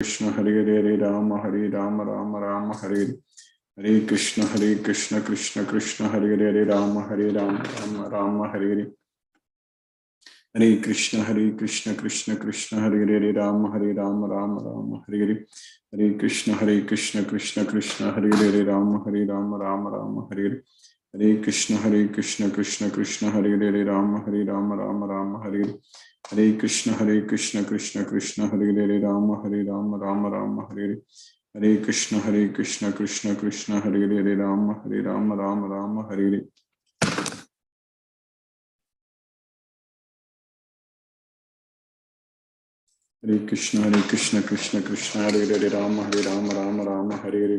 Krishna Hare Hare Rama Rama Rama Hare Hare Krishna Krishna Krishna Hare Hare Rama Rama Rama Hare Hare Krishna Krishna Krishna Hare Hare Rama Rama Rama Hare Hare Krishna Krishna Krishna Hare Hare Rama Rama Rama Hare Hare Krishna Krishna Krishna Hare Hare Rama Rama Rama Hare Hare Krishna Krishna Krishna Hare Hare Rama Rama Rama Hare Hare Krishna Krishna Krishna Hare Hare Rama Rama Rama Hare Hare Krishna Krishna Krishna Hare Hare Rama Rama Rama Hare Hare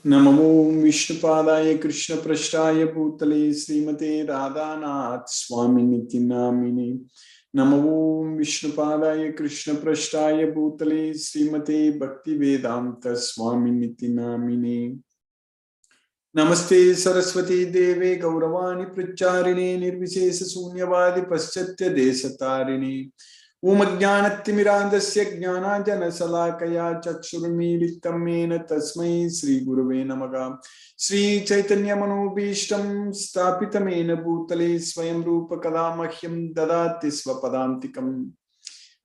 Namo Vishnupadaya Krishna Prashtaya Bhutale Srimate Radhanath Swami Niti Namini Namo Vishnupadaya Krishna Prashtaya Bhutale Srimate Bhakti Vedanta Swami Niti Namini Namaste Saraswati Deve Gauravani Pracharine Nirvishesha Sunyavadi Paschatya Desatarine Umajnanatimirandasya Jnanajana Salakaya Chakshurmilitam Mena Tasmai Sri Gurave Namaha Sri Chaitanya Manobhishtam Stapitamena Bhutale Swayam Rupa Kadamahyam Dadati Svapadantikam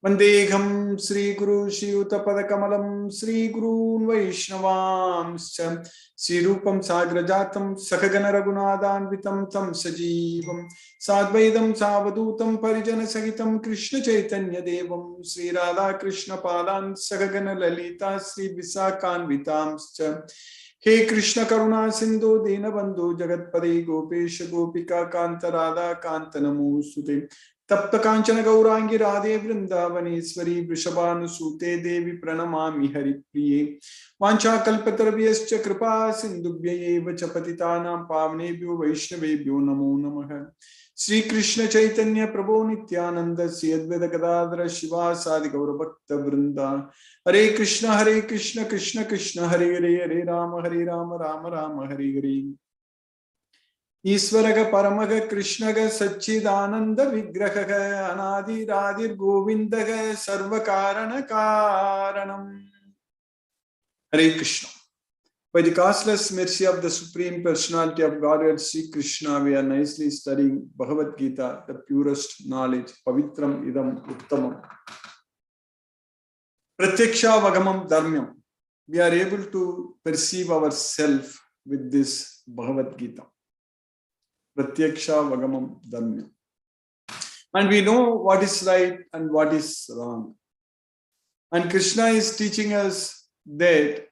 Vandeham Sri Guru Shri Uttapadakamalam Sri Guru Vaishnavam Sri Rupam Sagrajatam Sakagana Raghunathanvitam Tam Sajivam Sadvaidam Savadutam Parijana Sahitam Krishna Chaitanya Devam Sri Radha Krishna Padan Sakagana Lalita Sri Visakanvitam He Krishna Karuna Sindhu Dinabandhu Jagatpade Gopesha Gopika Kanta Radha Kanta Namosute Tapta Kanchana Gaurangi Radhe Vrindavaneshwari Vrishabhanusute Devi Pranamami Haripriye Vancha Kalpatarvyascha Kripa Sindhubhyaeva Chapatitanam Pavnebhyo Vaishnavebhyo Namo Namaha Sri Krishna Chaitanya Prabhu Nityananda Sri Advaita Gadadhara Shiva Sadi Gaura Bhakta Vrinda Hare Krishna Krishna Krishna Hare Hare Hare Rama Rama Rama Hare Hare Isvaraga Paramaga Krishnaga Satchidananda Vigrahaga Anadi Radir Govindaga Sarvakarana Karanam Hare Krishna. By the causeless mercy of the Supreme Personality of Godhead Sri Krishna, we are nicely studying Bhagavad Gita, the purest knowledge, Pavitram Idam Uttamam. Pratyaksha Vagamam Dharmyam. We are able to perceive ourselves with this Bhagavad Gita. Pratyaksha Vagamam Dharmyam. And we know what is right and what is wrong. And Krishna is teaching us that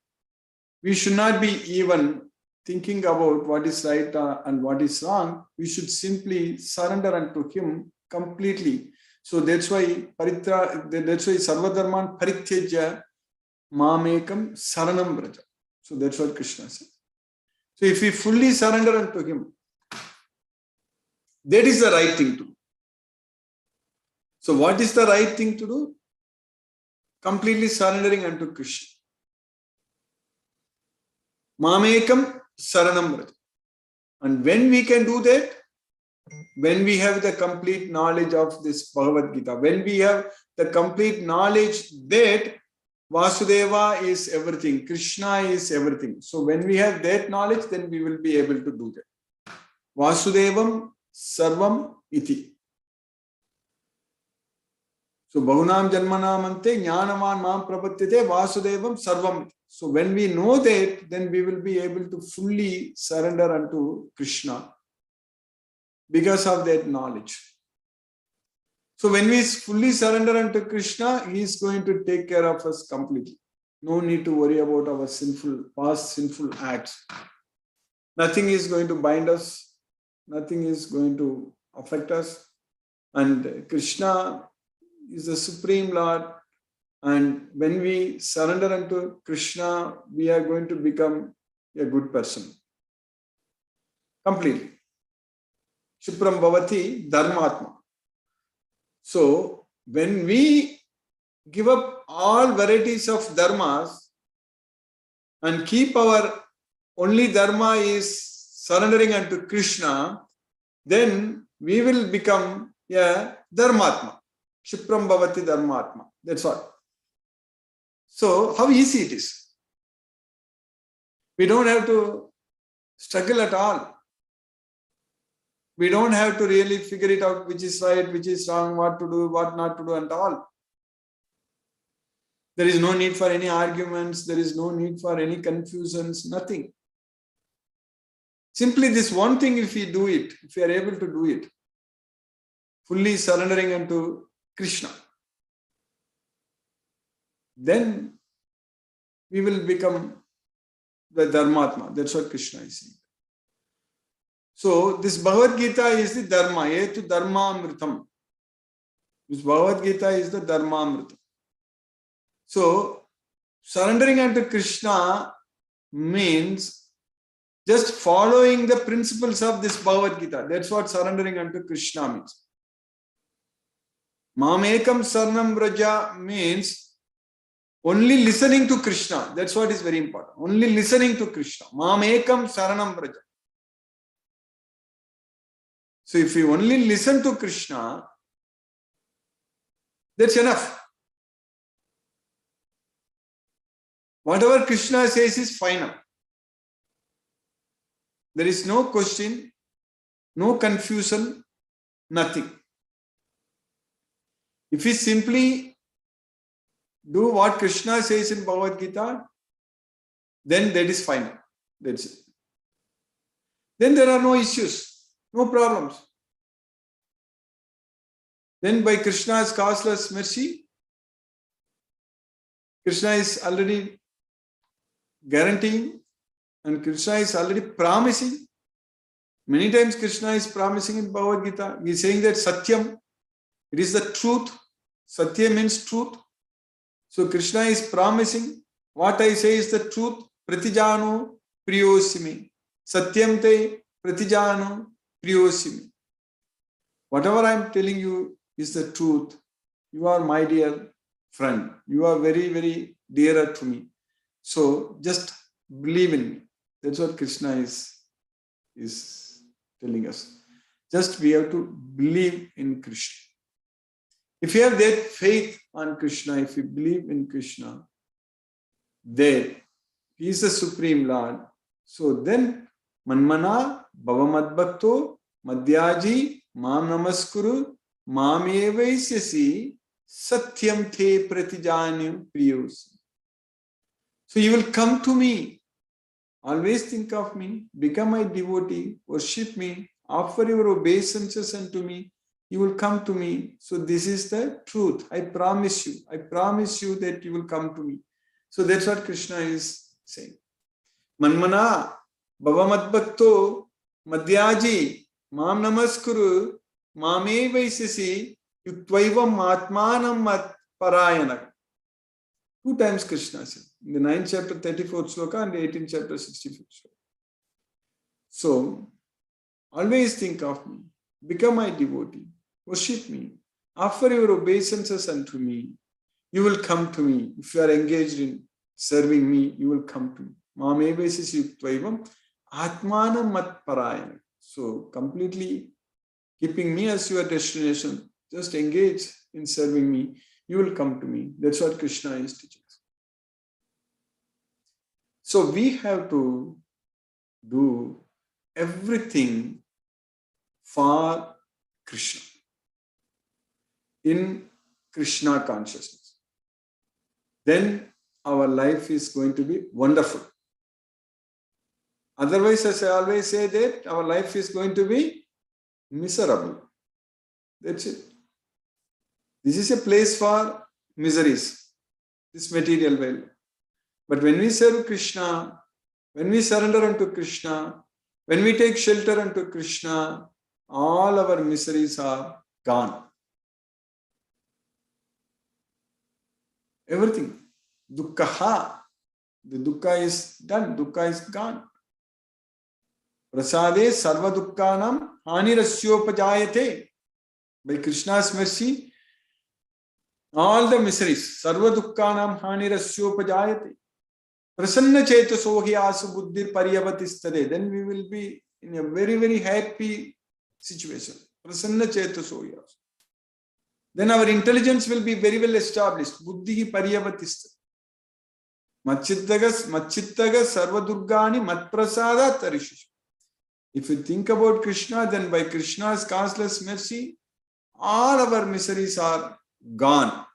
we should not be even thinking about what is right and what is wrong. We should simply surrender unto Him completely. So that's why Sarvadharman Parityajya Mamekam Saranam Vraja. So that's what Krishna says. So if we fully surrender unto Him, that is the right thing to do. So what is the right thing to do? Completely surrendering unto Krishna. Mamekam Saranam Vraja. And when we can do that? When we have the complete knowledge of this Bhagavad Gita. When we have the complete knowledge that Vasudeva is everything. Krishna is everything. So when we have that knowledge, then we will be able to do that. Vasudevam Sarvam Iti. So Bahunam Janmanamante Jnanavan Mam Prapatyate Vasudevam Sarvam Iti. So when we know that, then we will be able to fully surrender unto Krishna because of that knowledge. So when we fully surrender unto Krishna, He is going to take care of us completely. No need to worry about our past sinful acts. Nothing is going to bind us. Nothing is going to affect us. And Krishna is the Supreme Lord. And when we surrender unto Krishna, we are going to become a good person. Completely. Shupram Bhavati Dharmatma. So when we give up all varieties of dharmas and keep our only dharma is surrendering unto Krishna, then we will become a dharmatma. Shipram bhavati dharmatma. That's all. So, how easy it is. We don't have to struggle at all. We don't have to really figure it out which is right, which is wrong, what to do, what not to do, and all. There is no need for any arguments. There is no need for any confusions, nothing. Simply this one thing, if we do it, if we are able to do it, fully surrendering unto Krishna, then we will become the Dharmatma. That's what Krishna is saying. So this Bhagavad Gita is the Dharma. Etu Dharma Amritam. This Bhagavad Gita is the Dharma Amritam. So surrendering unto Krishna means just following the principles of this Bhagavad Gita. That's what surrendering unto Krishna means. Mamekam Sarnam Braja means only listening to Krishna. That's what is very important. Only listening to Krishna. Mamekam Saranam Braja. So if you only listen to Krishna, that's enough. Whatever Krishna says is final. There is no question, no confusion, nothing. If we simply do what Krishna says in Bhagavad Gita, then that is final. That's it. Then there are no issues, no problems. Then by Krishna's causeless mercy, Krishna is already guaranteeing and Krishna is already promising. Many times Krishna is promising in Bhagavad Gita. He is saying that Satyam, it is the truth. Satya means truth. So Krishna is promising, what I say is the truth. Pratijano priyosimi. Satyam te pratijano priyosimi. Whatever I am telling you is the truth. You are my dear friend. You are very, very dearer to me. So just believe in me. That's what Krishna is telling us. Just we have to believe in Krishna. If you have that faith on Krishna, if you believe in Krishna, then He is the Supreme Lord. So then, Manmana Bhavamadbhakto Madhyaji Mam Namaskuru Mam Evaisyasi Satyam Te Pratijanyam Priyos. So you will come to me. Always think of me. Become my devotee. Worship me. Offer your obeisances unto me. You will come to me. So this is the truth. I promise you. I promise you that you will come to me. So that's what Krishna is saying. Manmana Bhavamadbhakto Madhyaji Mam Namaskuru Mame Vaisasi Yutvaivam Atmanam Mat Parayanak. 2 times Krishna said. In the 9th chapter 34th sloka and the 18th chapter 65th sloka. So always think of me. Become my devotee. Worship me. Offer your obeisances unto me. You will come to me. If you are engaged in serving me, you will come to me. Mamevasis yuktvavam atmanam mat parayana. So completely keeping me as your destination, just engage in serving me. You will come to me. That's what Krishna is teaching. So we have to do everything for Krishna, in Krishna consciousness. Then our life is going to be wonderful. Otherwise, as I always say, that our life is going to be miserable. That's it. This is a place for miseries, this material world. But when we serve Krishna, when we surrender unto Krishna, when we take shelter unto Krishna, all our miseries are gone. Everything. Dukkha. The dukkha is done. Dukkha is gone. Prasade sarva dukkhanam hanirasyopajayate. By Krishna's mercy, all the miseries. Sarva dukkhanam hanirasyopajayate. Prasanna chetaso hyasu buddhir paryavatistade. Then we will be in a very, very happy situation. Prasanna chetaso hyasu. Then our intelligence will be very well established. Buddhi paryavatistade. Machittaga sarva durgani matprasada tarishishu. If you think about Krishna, then by Krishna's causeless mercy, all our miseries are gone.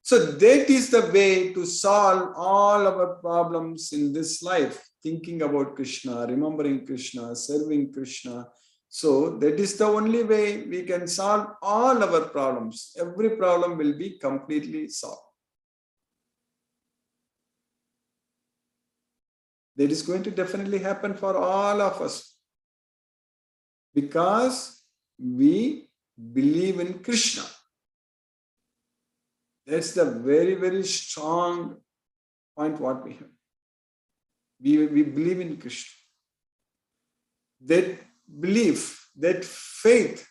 So that is the way to solve all our problems in this life. Thinking about Krishna, remembering Krishna, serving Krishna. So that is the only way we can solve all our problems. Every problem will be completely solved. That is going to definitely happen for all of us. Because we believe in Krishna. That's the very, very strong point what we have. We believe in Krishna. That belief, that faith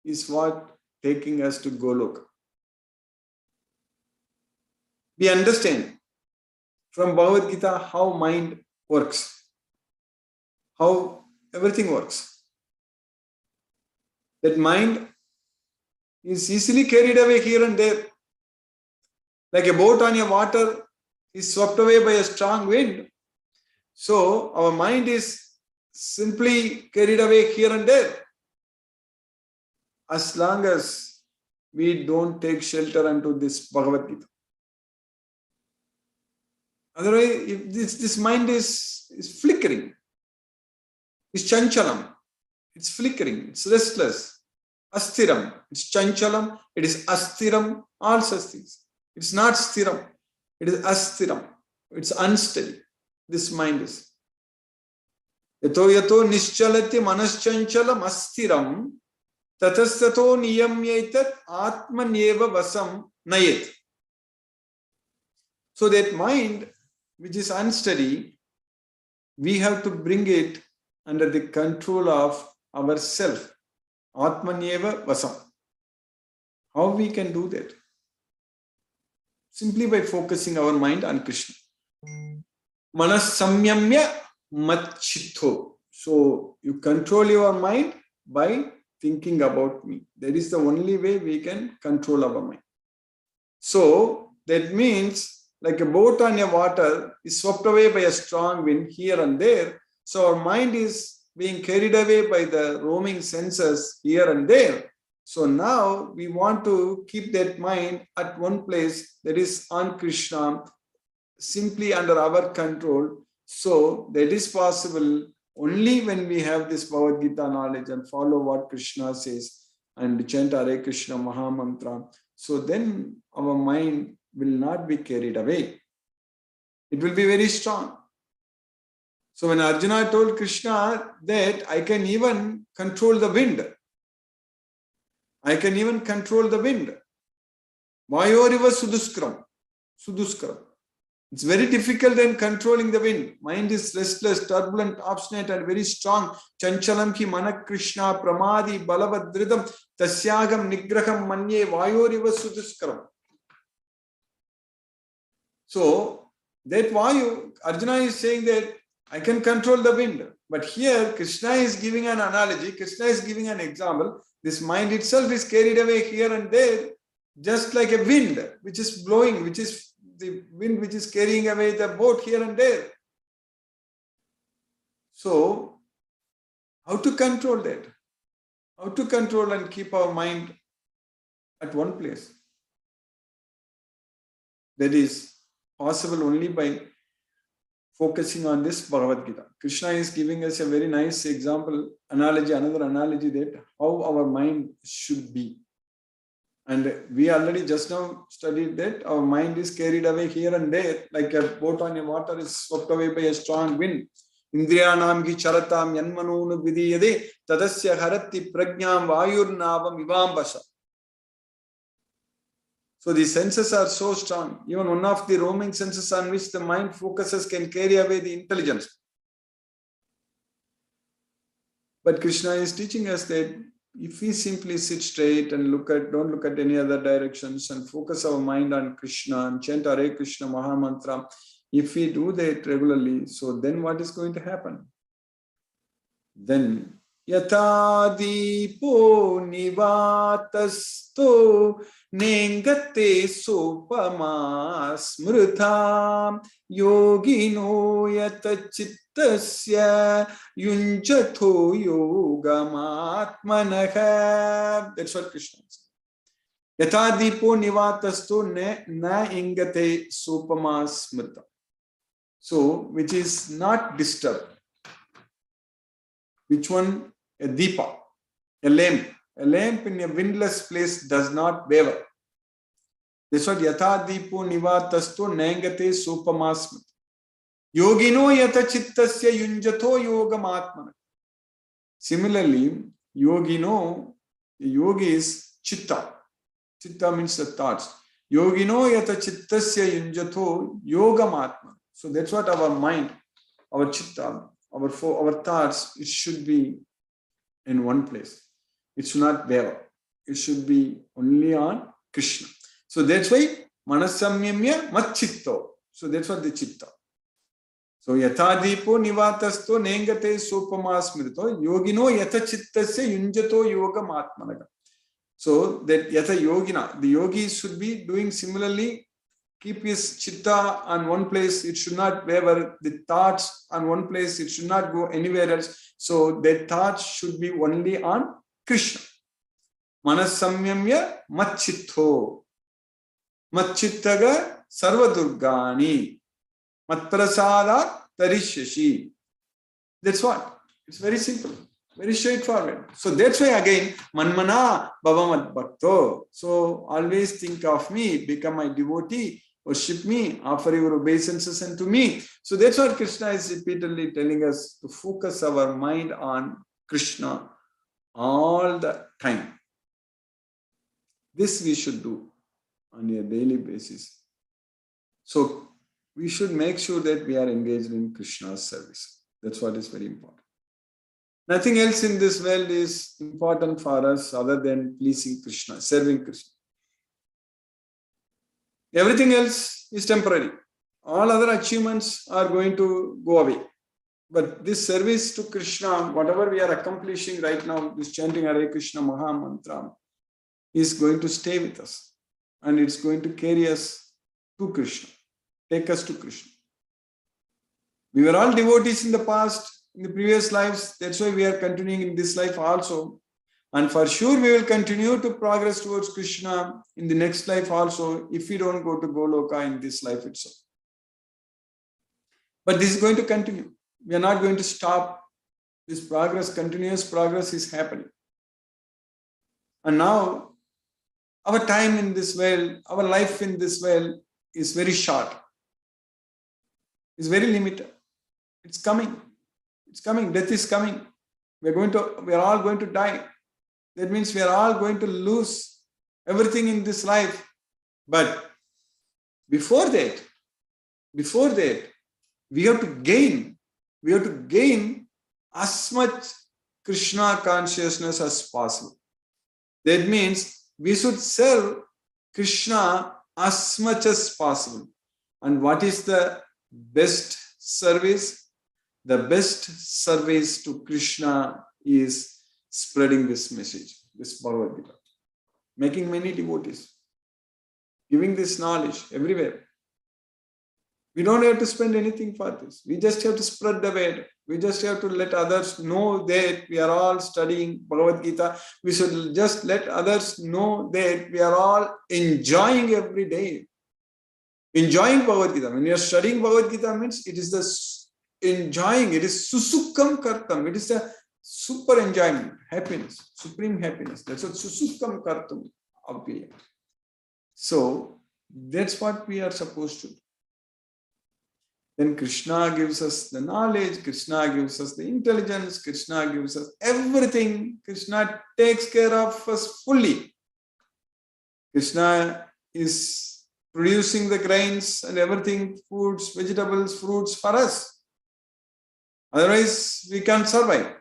is what taking us to Goloka. We understand from Bhagavad Gita how mind works, how everything works. That mind is easily carried away here and there. Like a boat on a water is swept away by a strong wind. So our mind is simply carried away here and there. As long as we don't take shelter unto this Bhagavad Gita. Otherwise, if this mind is flickering, it's chanchalam, it's flickering, it's restless, asthiram, it's chanchalam, it is asthiram, all such things. It's not sthiram, it is asthiram, it's unsteady. This mind is. Yato yato nischalati manaschanchala asthiram tatastato niyamyetat atmanyeva vasam nayet. So that mind which is unsteady, we have to bring it under the control of ourself. Atmanyeva vasam. How we can do that? Simply by focusing our mind on Krishna. Manas samyamya matchitho. So you control your mind by thinking about me. That is the only way we can control our mind. So that means like a boat on a water is swept away by a strong wind here and there. So our mind is being carried away by the roaming senses here and there. So now we want to keep that mind at one place, that is on Krishna, simply under our control. So that is possible only when we have this Bhagavad Gita knowledge and follow what Krishna says and chant Hare Krishna Maha Mantra. So then our mind will not be carried away. It will be very strong. So when Arjuna told Krishna that I can even control the wind. I can even control the wind. Vayoriva suduskram. Suduskram. It's very difficult in controlling the wind. Mind is restless, turbulent, obstinate, and very strong. Chanchalam ki manak Krishna pramadi balavadridam tasyagam nigraham manye vayoriva suduskram. So that Vayu, Arjuna is saying that I can control the wind. But here Krishna is giving an analogy, Krishna is giving an example. This mind itself is carried away here and there, just like a wind which is blowing, which is the wind which is carrying away the boat here and there. So, how to control that? How to control and keep our mind at one place? That is possible only by focusing on this Bhagavad Gita. Krishna is giving us a very nice example, analogy, another analogy that how our mind should be. And we already just now studied that our mind is carried away here and there, like a boat on a water is swept away by a strong wind. Indriyanam ki charatam yanmanunu vidiyade tadasya harati prajnam vayurnavam ivambasa. So the senses are so strong. Even one of the roaming senses on which the mind focuses can carry away the intelligence. But Krishna is teaching us that if we simply sit straight and don't look at any other directions and focus our mind on Krishna and chant Hare Krishna Maha Mantra, if we do that regularly, so then what is going to happen? Then Yatha Deepo Nivatasto Nengate Sopama Smrita Yogino Yata Chittasya Yunjatho Yogamatmanaha. That's what Krishna says. Yatha Deepo Nivatasto Na Ingate Sopama Smrita. So, which is not disturbed. Which one? A deepa, a lamp. A lamp in a windless place does not waver. That's what yatha deepo nivatasto nangate supamasmat. Yogino yata chittasya yunjato yogam atmana. Similarly, yogino, yogi is chitta. Chitta means the thoughts. Yogino yata chittasya yunjato yogam atmana. So that's what our mind, our chitta, our thoughts, it should be in one place. It should not waver. It should be only on Krishna. So that's why manasamyamya matchitto. So that's what the chitta. So yatha deepo nivatasto nengate sopama smrito yogino yatha chittasya yunjato yogam atmanaga. So that yatha yogina, the yogi should be doing similarly. Keep his chitta on one place, it should not waver. The thoughts on one place, it should not go anywhere else. So the thoughts should be only on Krishna. Manasamyamya matchitto. Matchittaga sarvadurgani. Matprasada tarishashi. That's what. It's very simple. Very straightforward. So that's why again, manmana bhavamat bhakto. So always think of me, become my devotee. Worship me, offer your obeisances unto me. So that's what Krishna is repeatedly telling us, to focus our mind on Krishna all the time. This we should do on a daily basis. So we should make sure that we are engaged in Krishna's service. That's what is very important. Nothing else in this world is important for us other than pleasing Krishna, serving Krishna. Everything else is temporary. All other achievements are going to go away. But this service to Krishna, whatever we are accomplishing right now, this chanting Hare Krishna Maha Mantra, is going to stay with us. And it's going to carry us to Krishna, take us to Krishna. We were all devotees in the past, in the previous lives. That's why we are continuing in this life also. And for sure, we will continue to progress towards Krishna in the next life also, if we don't go to Goloka in this life itself. But this is going to continue. We are not going to stop. This progress, continuous progress is happening. And now, our time in this world, our life in this world is very short. It's very limited. It's coming. It's coming. Death is coming. We are all going to die. That means we are all going to lose everything in this life. But before that, we have to gain as much Krishna consciousness as possible. That means we should serve Krishna as much as possible. And what is the best service? The best service to Krishna is spreading this message, this Bhagavad Gita, making many devotees, giving this knowledge everywhere. We don't have to spend anything for this. We just have to spread the word. We just have to let others know that we are all studying Bhagavad Gita. We should just let others know that we are all enjoying every day. Enjoying Bhagavad Gita. When you are studying Bhagavad Gita means it is the enjoying, it is susukkam kartam. It is the super enjoyment, happiness, supreme happiness. That's what susukkam kartam appear. So that's what we are supposed to do. Then Krishna gives us the knowledge, Krishna gives us the intelligence, Krishna gives us everything. Krishna takes care of us fully. Krishna is producing the grains and everything, foods, vegetables, fruits for us. Otherwise, we can't survive.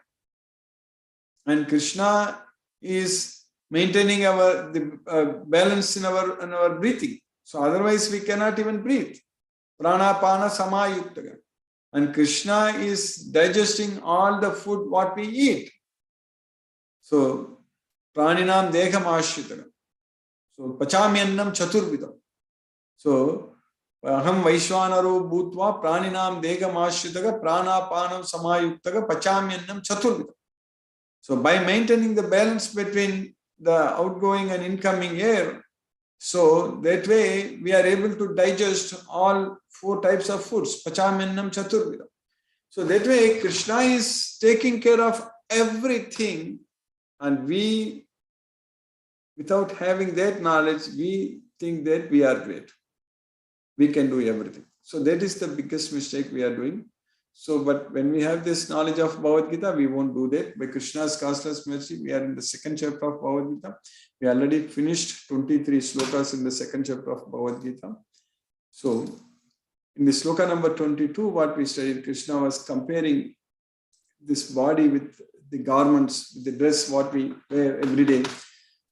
And Krishna is maintaining the balance in our breathing. So otherwise we cannot even breathe. Pranapana samayuktaga. And Krishna is digesting all the food what we eat. So praninam deham ashritaga. So pachamyannam chaturvidam. So aham vaishwanaro bhutva praninam deham ashritaga pranapanam samayuktaga pachamyannam chaturvidam. So by maintaining the balance between the outgoing and incoming air, so that way we are able to digest all 4 types of foods, pachamyannam chaturvidam. So that way Krishna is taking care of everything, and we, without having that knowledge, we think that we are great. We can do everything. So that is the biggest mistake we are doing. So, but when we have this knowledge of Bhagavad Gita, we won't do that. By Krishna's causeless mercy, we are in the 2nd chapter of Bhagavad Gita. We already finished 23 slokas in the 2nd chapter of Bhagavad Gita. So, in the sloka number 22, what we studied, Krishna was comparing this body with the garments, with the dress what we wear every day.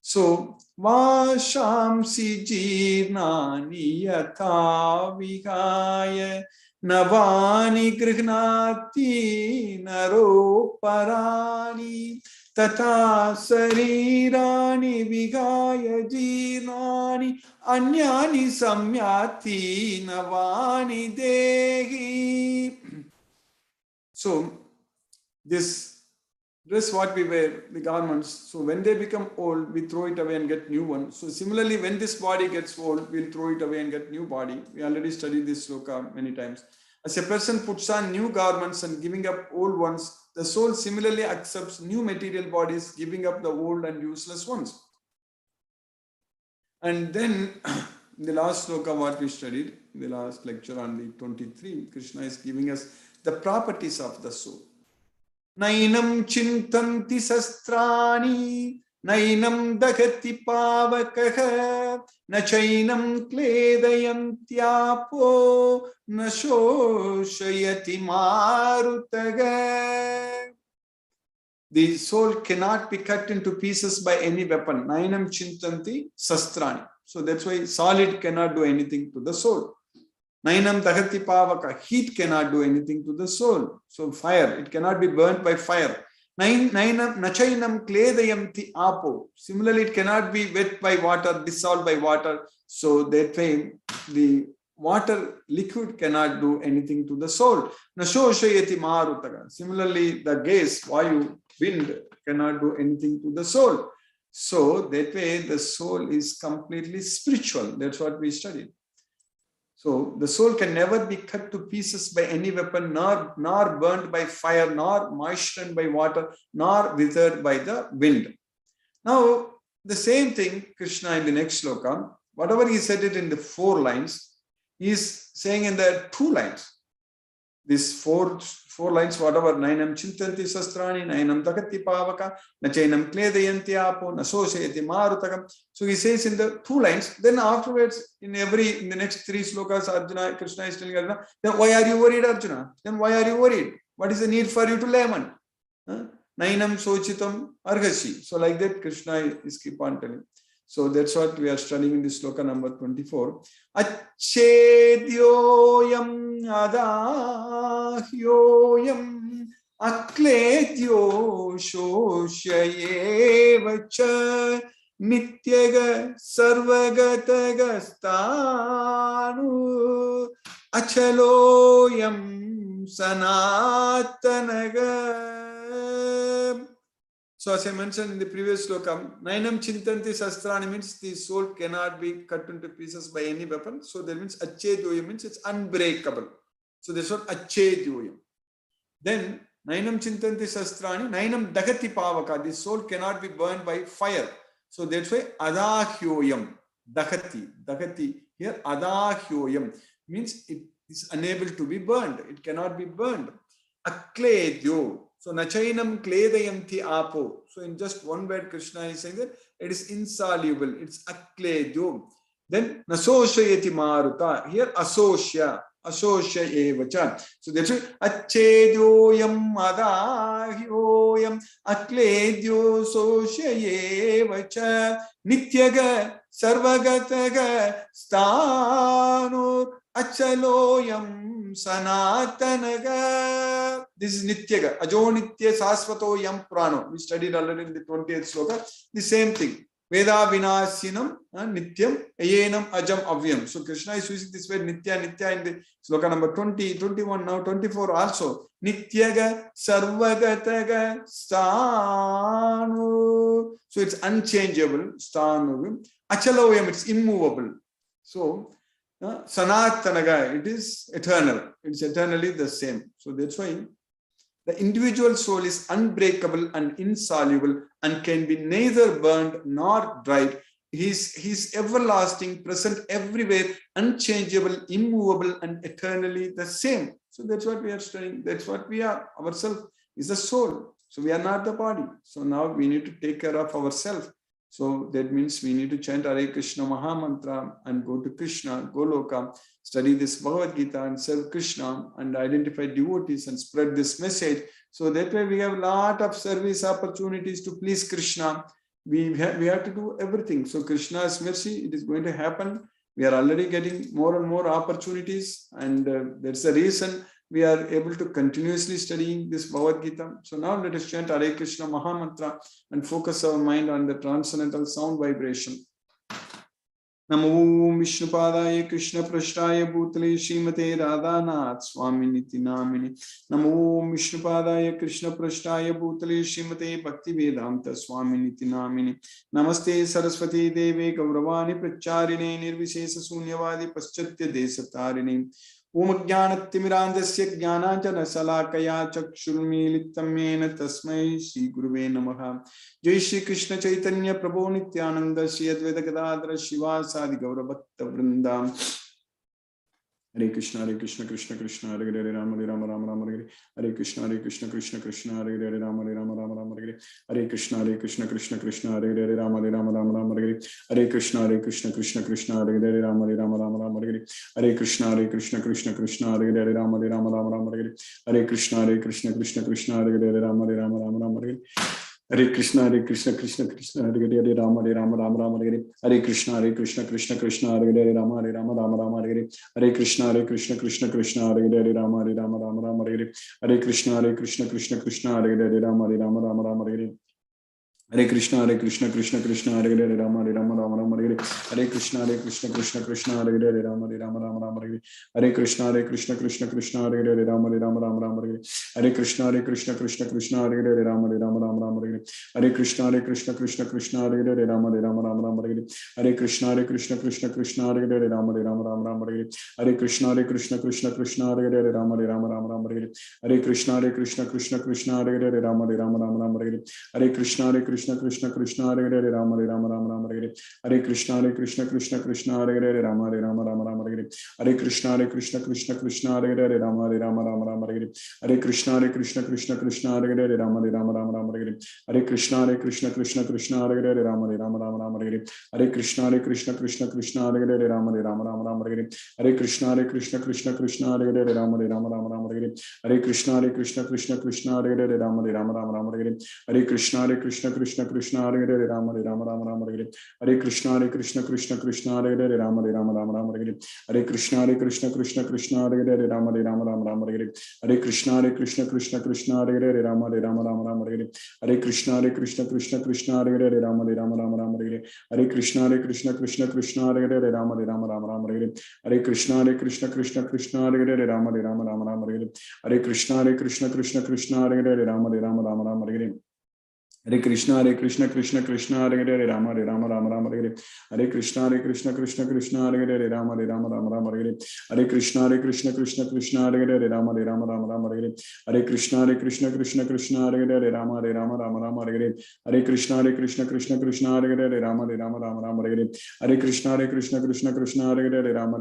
So, Vashamsi jirnani yatha vihaya Navani grihnati naro parani tata sarirani vigaya jirnani anyani samyati navani dehi. So this dress what we wear, the garments, so when they become old, we throw it away and get new one. So similarly, when this body gets old, we'll throw it away and get new body. We already studied this sloka many times. As a person puts on new garments and giving up old ones, the soul similarly accepts new material bodies, giving up the old and useless ones. And then in the last sloka what we studied, in the last lecture on the 23, Krishna is giving us the properties of the soul. Nainam chintanti sastrani, nainam dagati pavakaha, nachainam kledayantyapo, nashoshayati marutaga. The soul cannot be cut into pieces by any weapon. Nainam chintanti sastrani. So that's why solid cannot do anything to the soul. Nainam dagati pavaka, heat cannot do anything to the soul. So fire, it cannot be burnt by fire. Nainam nachainam kledayamti apo. Similarly, it cannot be wet by water, dissolved by water. So that way, the water liquid cannot do anything to the soul. Nashoshayati marutaga. Similarly, the gas, vayu, wind cannot do anything to the soul. So that way, the soul is completely spiritual. That's what we studied. So the soul can never be cut to pieces by any weapon, nor burnt by fire, nor moistened by water, nor withered by the wind. Now, the same thing, Krishna in the next sloka, whatever he said it in the 4 lines, he is saying in the 2 lines. These four lines, whatever, Nainam chintanti sastrani, Nainam dagati pavaka, Nachainam kledayanti apo, Nasoshayati marutagam. So he says in the 2 lines, then afterwards, in the next 3 slokas, Arjuna, Krishna is telling Arjuna, then why are you worried, Arjuna? Then why are you worried? What is the need for you to lament? Nainam sochitam argasi. So like that, Krishna is keep on telling. So that's what we are studying in this sloka number 24. Achedyoyam adahyoyam akletyo shoshyevacha nityaga sarvagataga stanu achaloyam sanatanaga. So as I mentioned in the previous sloka, Nainam chintanti sastrani means the soul cannot be cut into pieces by any weapon. So that means achedyoyam means it's unbreakable. So that's what achedyoyam. Then Nainam chintanti sastrani, Nainam dagati pavaka, the soul cannot be burned by fire. So that's why adahyoyam, dagati. Here adahyoyam means it is unable to be burned. It cannot be burned. Akledyo. So nachainam kledayanti apo. So in just one word, Krishna is saying that it is insoluble. It's akledyo. Then nasoshayati maruta. Here asosya. asosya evacha. So that's why achedyoyam adahyoyam akledyo sosya evacha nityaga sarvagataga sthanur achaloyam sanatanaga. This is nityaga. Ajo nitya sasvato yam prano. We studied already in the 20th sloka. The same thing. Veda vinasinam nityam ayenam ajam avyam. So Krishna is using this word nitya in the sloka number 20, 21, now 24 also. Nityaga sarvagataga sthanu. So it's unchangeable. Sthanu. Achaloyam, it's immovable. So sanatanaga, it is eternal. It's eternally the same. So that's why the individual soul is unbreakable and insoluble and can be neither burned nor dried. He's everlasting, present everywhere, unchangeable, immovable, and eternally the same. So that's what we are studying. That's what we are. Ourself is the soul. So we are not the body. So now we need to take care of ourselves. So that means we need to chant Hare Krishna Maha Mantra and go to Krishna, Goloka, study this Bhagavad Gita and serve Krishna and identify devotees and spread this message. So that way we have a lot of service opportunities to please Krishna. We have to do everything. So Krishna's mercy, it is going to happen. We are already getting more and more opportunities, and that's the reason we are able to continuously studying this Bhagavad Gita. So now let us chant Hare Krishna Maha Mantra and focus our mind on the transcendental sound vibration. Namo Vishnupadaya Krishna Prashtaya Bhutale Srimate Radhanath Swaminiti Namini. Namo Vishnupadaya Krishna Prashtaya Bhutale Srimate Bhaktivedanta Swaminiti Namini. Namaste Saraswati Deve Gauravani Pracharine Nirvishesa Sunyavadi Paschatya Desatarine. Om Jnanatimirandasya Jnananjana Salakaya Chakshurmilitam Yena Tasmai Shri Guruve Namaha. Jai Shri Krishna Chaitanya Prabhu Nityananda Shri Advaita Gadadhara Shiva Sadi Gaura Bhakta Vrindam. Hare Krishna Krishna Krishna Hare Hare Rama Rama Rama Hare Hare Krishna Krishna Krishna Hare Hare Rama Rama Hare Hare Krishna Krishna Krishna Hare Hare Rama Rama Hare Hare Krishna Krishna Krishna Hare Hare Rama Rama Hare Hare Krishna Krishna Krishna Hare Hare Rama Rama Hare Hare Krishna Krishna Krishna Hare Hare Rama Rama Hare Hare Krishna Krishna Krishna Hare Hare Rama Rama Hare Hare Krishna Krishna Krishna Hare Hare Rama Rama Hare Hare Krishna Krishna Krishna Hare Hare Rama Rama Hare Hare Krishna Krishna Krishna Hare Hare Rama Rama Hare Hare Krishna Krishna Krishna Hare Hare Rama Rama Hare Hare Krishna Krishna Krishna Hare Hare Rama Rama Hare Hare Krishna Krishna Krishna Hare Hare Rama Rama Hare Hare Krishna Krishna Krishna Hare Hare Rama Rama Hare Hare Krishna Krishna Krishna Hare Hare Rama Rama Hare Hare Krishna Krishna Krishna Hare Hare Rama Rama Hare Hare Krishna Krishna Krishna Hare Hare Rama Rama Hare Hare Krishna Krishna Krishna Hare Hare Rama Rama Hare Hare Krishna Krishna Krishna Hare Hare Rama Rama Hare Hare Krishna Krishna Krishna Hare Hare Rama Rama Hare Hare Krishna Krishna Krishna Hare Hare Rama Rama Hare Hare Krishna Krishna Krishna Hare Hare Rama Rama Hare Hare Krishna Krishna Krishna Hare Hare Rama Rama Hare Hare Krishna Krishna Krishna Hare Hare Rama Rama Hare Hare Krishna Krishna Krishna Hare Hare Rama Rama Hare Hare Krishna Krishna Krishna Hare Hare Rama Rama Hare Hare Krishna Krishna Krishna Hare Hare Rama Rama Hare Hare Krishna Krishna Krishna Hare Hare Rama Rama Hare Hare Krishna Krishna Krishna Hare Hare Rama Rama Hare Hare Krishna Krishna Krishna Hare Hare Rama Rama Hare Hare Krishna Krishna Krishna Hare Hare Rama Rama Hare Hare Krishna Krishna Krishna Hare Hare Rama Rama Hare Hare Krishna Krishna Krishna Hare Hare Rama Rama Hare Hare Krishna Krishna Krishna Hare Hare Rama Rama Hare Hare Krishna Krishna Krishna Hare Hare Rama Rama Hare Hare Krishna Krishna Krishna Hare Hare Rama Rama Hare Hare Krishna Krishna Krishna Hare Hare Rama Rama Hare Hare Krishna Krishna Krishna Hare Hare Rama Rama Hare Hare Krishna Krishna Krishna Hare Hare Rama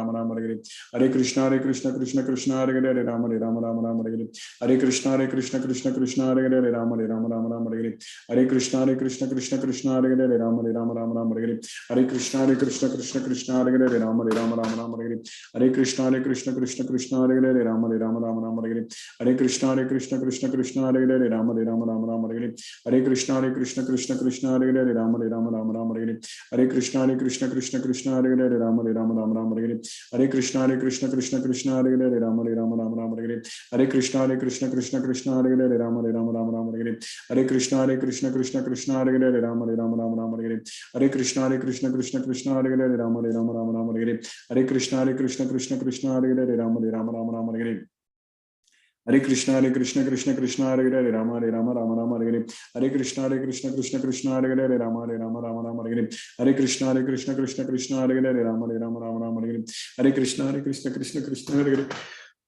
Rama Hare Hare Krishna Krishna Krishna Hare Hare Rama Rama Hare Hare Krishna Krishna Krishna Hare Hare Rama Rama Hare Hare Krishna Krishna Krishna Hare Hare Rama Rama Hare Hare Hare Krishna Krishna Krishna Hare Hare Rama Rama Rama Rama Hare Hare Krishna Krishna Krishna Hare Hare Rama Rama Rama Rama Hare Hare Krishna Krishna Krishna Hare Hare Rama Rama Rama Rama Hare Hare Krishna Krishna Krishna Hare Hare Rama Rama Rama Rama Hare Hare Krishna Krishna Krishna Hare Hare Rama Rama Rama Rama Hare Hare Krishna Krishna Krishna Hare Hare Rama Rama Rama Rama Hare Hare Krishna Krishna Krishna Hare Hare Rama Rama Rama Rama Hare Hare Krishna Krishna Krishna Hare Hare Rama Rama Rama Rama Hare Hare Krishna Krishna Krishna Hare Hare Rama Rama Rama Rama Hare Hare Krishna Krishna Krishna Hare Hare Rama Rama Rama Rama Hare Hare Krishna Krishna Krishna Hare Hare Rama Rama Rama Rama Hare Hare Krishna Krishna Krishna Hare Hare Rama Rama Rama Rama Hare Hare Krishna Krishna Krishna Hare Hare Rama Rama Rama Rama Hare Hare Krishna Krishna Krishna Hare Hare Rama Rama Rama Rama Hare Hare Krishna Krishna Krishna Hare Hare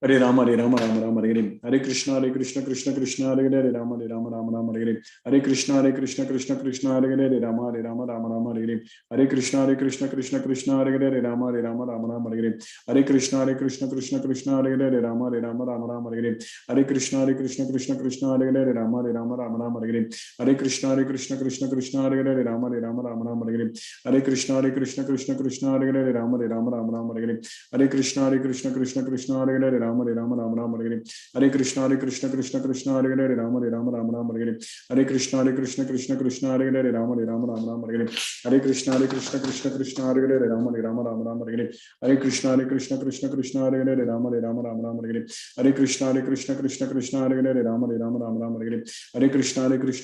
Hare Rama Rama Rama Hare Hare Krishna Krishna Krishna Hare Hare Rama Rama Rama Rama Hare Hare Krishna Krishna Krishna Hare Hare Rama Rama Rama Rama Hare Hare Krishna Krishna Krishna Hare Hare Rama Rama Rama Rama Hare Hare Krishna Krishna Krishna Hare Hare Rama Rama Rama Rama Hare Hare Krishna Krishna Krishna Hare Hare Rama Rama Rama Rama Hare Hare Krishna Krishna Krishna Hare Hare Rama Rama Rama Rama Hare Hare Krishna Krishna Krishna Hare Hare Rama Rama Rama Rama Hare Hare Krishna Krishna Krishna Hare Hare Rama Rama Rama Rama Hare Hare Krishna Krishna Krishna Hare Hare Rama Rama Rama Rama Hare Hare Krishna Krishna Krishna Hare Hare Rama Rama Rama Rama Hare Hare Krishna Krishna Krishna Hare Hare Rama Rama Rama Rama Hare Hare Krishna Krishna Krishna Hare Hare Rama Rama Rama Rama Hare Hare Krishna Krishna Krishna Hare Hare Rama Rama Rama Rama Hare Hare Krishna Krishna Krishna Hare Hare Rama Rama Rama Rama Hare Hare Krishna Krishna Krishna Hare Hare Rama Rama Rama Rama Hare Hare Krishna Krishna Krishna Hare Hare Rama Rama Rama Rama Hare Hare Krishna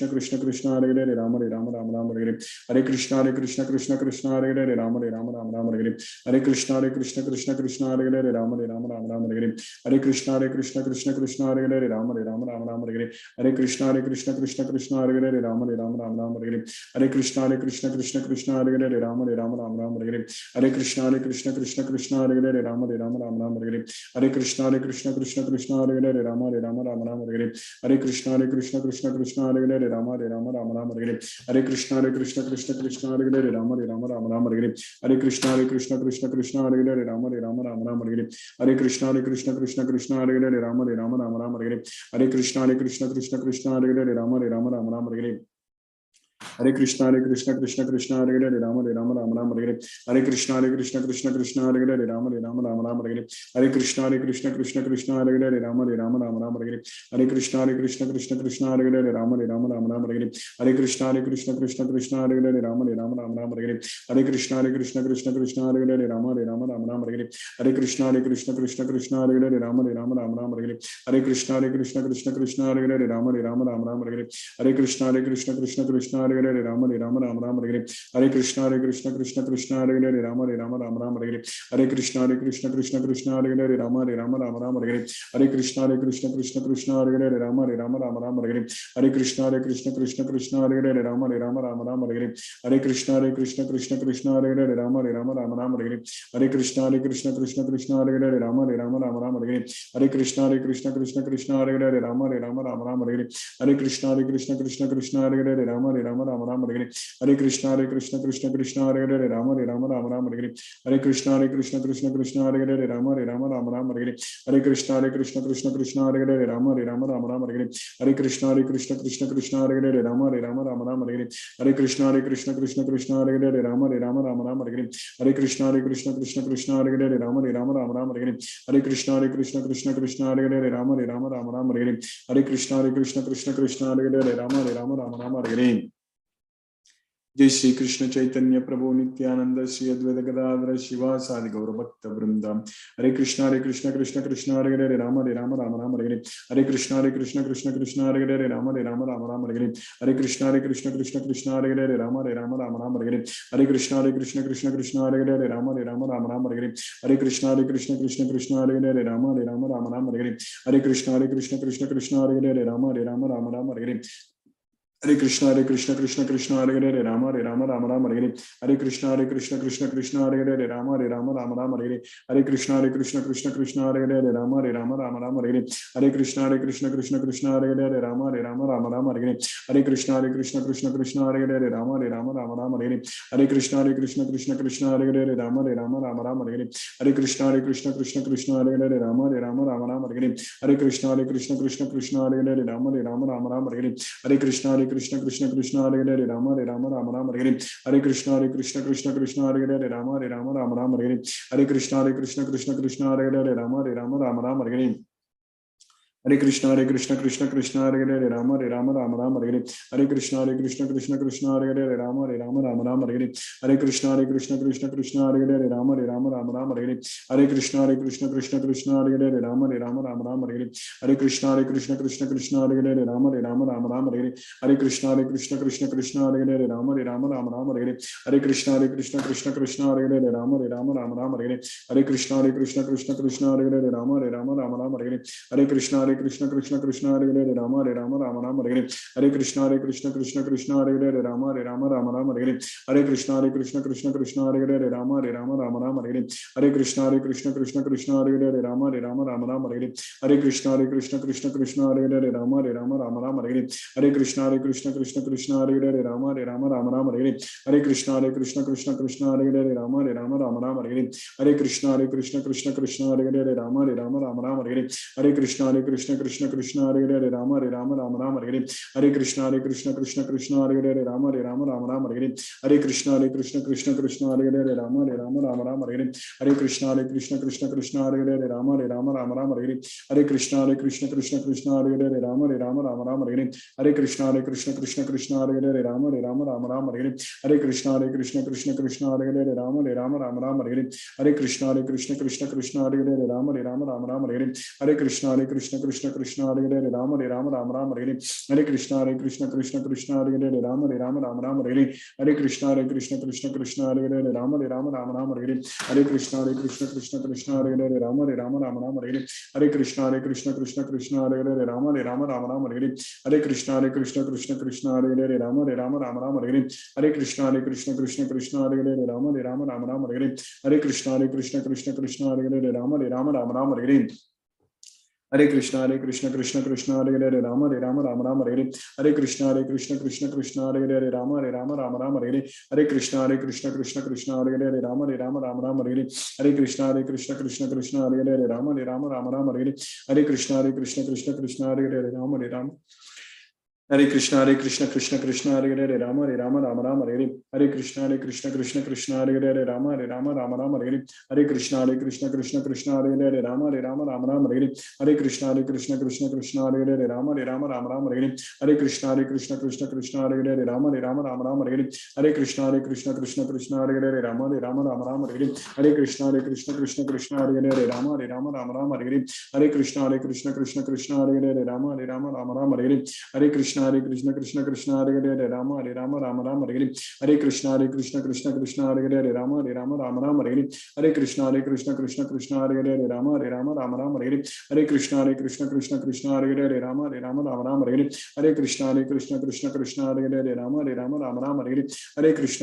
Krishna Krishna Hare Hare Rama Rama Rama Rama Hare Hare Krishna Krishna Krishna Hare Hare Rama Rama Rama Rama Hare Hare Krishna Krishna Krishna Hare Hare Rama Rama Rama Rama Hare Hare Krishna Krishna Krishna Hare Hare Rama Rama Rama Rama Hare Hare Krishna Krishna Krishna Hare Hare Rama Rama Rama Rama Hare Hare Krishna Krishna Krishna Hare Hare Rama Rama Rama Rama Hare Hare Krishna Krishna Krishna Hare Hare Rama Rama Rama Rama Hare Hare Krishna Krishna Krishna Hare Hare Rama Rama Rama Rama Hare Hare Krishna Krishna Krishna Hare Hare Rama Rama Rama Rama Hare Hare Krishna Krishna Krishna Hare Hare Rama Rama Rama Rama Hare Hare Krishna Krishna Hare Hare Rama Rama Rama Rama Hare Hare Krishna Krishna Krishna Hare Hare Rama Rama Rama Rama Hare Hare Krishna Krishna Krishna Hare Hare Rama Rama Rama Rama Hare Hare Krishna Krishna Krishna Hare Hare Rama Rama Rama Rama Hare Hare Krishna Krishna Krishna Hare Hare Rama Rama Rama Rama Hare Hare Krishna Krishna Krishna Hare Hare Rama Rama Rama Rama Hare Hare Krishna Krishna Krishna Hare Hare Rama Rama Rama Rama Hare Hare Krishna Krishna Krishna Hare Hare Rama Rama Rama Rama Hare Hare Krishna Krishna Krishna Hare Hare Rama Rama Rama Rama Hare Hare Krishna Krishna Krishna Hare Hare Rama Rama Rama Rama Hare Hare Krishna Krishna Krishna Hare Hare Rama Rama Rama Rama Hare Hare Krishna Krishna Krishna Hare Hare Rama Rama Rama Rama Hare Hare Krishna Krishna Krishna Hare Hare Rama Rama Rama Rama Hare Hare Krishna Krishna Krishna Hare Hare Rama Rama Rama Rama Hare Hare Krishna Krishna Krishna Hare Hare Rama Rama Rama Rama Hare Hare Krishna Krishna Krishna Hare Hare Rama Rama Rama Rama Hare Hare Krishna Krishna Krishna Hare Hare Rama Rama Rama Rama Hare Hare Krishna Krishna Krishna Hare Hare Rama Rama Rama Rama Hare Hare Krishna Krishna Krishna Hare Hare Rama Rama Rama Rama Hare Hare Krishna Krishna Krishna Hare Hare Rama Rama Rama Rama Hare Hare Krishna Krishna Krishna Hare Hare Rama Rama Rama Rama Hare Hare Krishna Krishna Krishna Hare Hare Rama Rama Rama Rama Hare Hare Krishna Krishna Krishna Hare Hare Rama Rama Rama Rama Hare Hare Krishna Krishna Krishna Hare Hare Rama Rama Rama Rama Hare Hare Krishna Krishna Krishna Hare Hare Rama Rama Rama Rama Hare जय श्री कृष्ण चैतन्य प्रभु नित्यानंद श्री अद्वैत गदाधर शिवासादि गौर भक्त वृंदा हरे कृष्ण कृष्ण कृष्ण हरे हरे राम राम हरे हरे कृष्ण कृष्ण हरे हरे राम राम हरे हरे कृष्ण कृष्ण हरे हरे राम राम हरे हरे कृष्ण कृष्ण हरे हरे राम राम हरे हरे कृष्ण कृष्ण हरे हरे राम राम हरे हरे कृष्ण कृष्ण हरे हरे राम राम हरे हरे कृष्ण कृष्ण हरे हरे राम राम हरे हरे कृष्ण कृष्ण हरे हरे राम राम हरे हरे कृष्ण कृष्ण हरे हरे राम राम हरे हरे कृष्ण कृष्ण हरे हरे राम राम हरे हरे कृष्ण कृष्ण हरे हरे राम राम हरे हरे कृष्ण कृष्ण हरे हरे राम राम हरे हरे कृष्ण कृष्ण हरे हरे राम राम हरे हरे कृष्ण कृष्ण हरे हरे राम राम हरे हरे कृष्ण कृष्ण कृष्ण कृष्ण हरे हरे राम राम राम हरे हरे कृष्ण कृष्ण कृष्ण हरे हरे राम राम हरे हरे कृष्ण कृष्ण कृष्ण हरे हरे राम राम हरे हरे कृष्ण कृष्ण कृष्ण हरे हरे राम राम हरे हरे कृष्ण कृष्ण कृष्ण हरे हरे राम राम हरे हरे कृष्ण कृष्ण कृष्ण हरे हरे राम राम हरे हरे कृष्ण कृष्ण कृष्ण हरे हरे राम राम हरे हरे कृष्ण कृष्ण कृष्ण हरे हरे राम राम हरे हरे कृष्ण कृष्ण कृष्ण हरे हरे राम राम हरे हरे कृष्ण कृष्ण कृष्ण हरे हरे राम राम हरे हरे कृष्ण कृष्ण कृष्ण हरे हरे राम राम हरे हरे कृष्ण कृष्ण कृष्ण हरे हरे राम राम हरे हरे कृष्ण कृष्ण कृष्ण हरे हरे राम राम हरे हरे कृष्ण कृष्ण कृष्ण हरे हरे राम राम हरे हरे कृष्ण कृष्ण कृष्ण हरे हरे राम राम हरे हरे कृष्ण कृष्ण कृष्ण हरे हरे राम राम हरे हरे कृष्ण कृष्ण कृष्ण हरे हरे राम राम हरे हरे कृष्ण कृष्ण कृष्ण हरे हरे राम राम हरे हरे कृष्ण कृष्ण कृष्ण हरे हरे राम राम हरे हरे कृष्ण कृष्ण कृष्ण हरे हरे राम राम हरे हरे कृष्ण कृष्ण कृष्ण हरे हरे राम राम हरे हरे कृष्ण कृष्ण कृष्ण हरे हरे राम राम हरे हरे कृष्ण कृष्ण कृष्ण हरे हरे राम राम हरे हरे कृष्ण कृष्ण कृष्ण हरे हरे राम राम हरे हरे कृष्ण कृष्ण कृष्ण हरे हरे राम राम हरे हरे कृष्ण कृष्ण कृष्ण हरे हरे राम राम हरे हरे कृष्ण कृष्ण कृष्ण हरे हरे राम राम हरे हरे कृष्ण कृष्ण कृष्ण हरे हरे राम राम हरे हरे कृष्ण कृष्ण कृष्ण हरे हरे राम राम हरे हरे कृष्ण कृष्ण कृष्ण हरे हरे राम राम हरे हरे कृष्ण कृष्ण कृष्ण हरे हरे राम राम हरे हरे कृष्ण कृष्ण कृष्ण हरे हरे राम राम हरे हरे कृष्ण कृष्ण कृष्ण हरे हरे राम राम हरे हरे कृष्ण कृष्ण कृष्ण हरे हरे राम राम हरे हरे कृष्ण कृष्ण कृष्ण हरे हरे राम राम हरे हरे कृष्ण कृष्ण हरे हरे राम राम हरे हरे कृष्ण कृष्ण कृष्ण हरे हरे राम राम हरे हरे कृष्ण कृष्ण कृष्ण हरे हरे राम राम हरे हरे कृष्ण कृष्ण कृष्ण हरे हरे राम राम हरे हरे कृष्ण कृष्ण कृष्ण हरे हरे राम हरे Krishna Krishna Hare Hare Ram Ram Hare Hare Krishna Krishna Krishna Hare Hare Ram Ram Hare Hare Krishna Krishna Krishna Hare Hare Ram Ram Hare Hare Krishna Krishna Krishna Hare Hare Ram Ram Hare Hare Krishna Krishna Krishna Hare Hare Ram Ram Hare Hare Krishna Krishna Krishna Hare Hare Ram Ram Hare Hare Krishna Krishna Krishna Hare Hare Ram Ram Hare Hare Krishna Krishna Krishna Hare Hare Ram Ram Hare Hare Krishna Krishna Krishna Hare Hare Ram Ram Hare Hare Krishna Krishna Krishna Hare Hare Ram Ram Hare Hare Krishna Krishna Krishna Hare Hare Ram Ram Hare Hare Krishna Krishna Krishna Hare Hare Ram Ram Hare Hare Krishna Krishna Krishna Hare Hare Ram Ram Hare Hare Krishna Krishna Krishna Hare Hare Ram Ram Hare Hare Krishna Krishna Krishna Hare Hare Ram Ram Hare Hare Krishna Krishna Krishna Hare Hare Ram Ram Hare Hare Krishna Krishna Krishna Hare Hare Ram Ram Hare Hare Krishna Krishna Krishna Hare Hare Ram Ram Hare Hare Krishna Krishna Hare Hare Ram Ram Hare Hare Krishna Krishna Krishna Hare Hare Ram Ram Hare Hare Krishna Krishna Krishna Hare Hare Ram Ram Hare Hare Krishna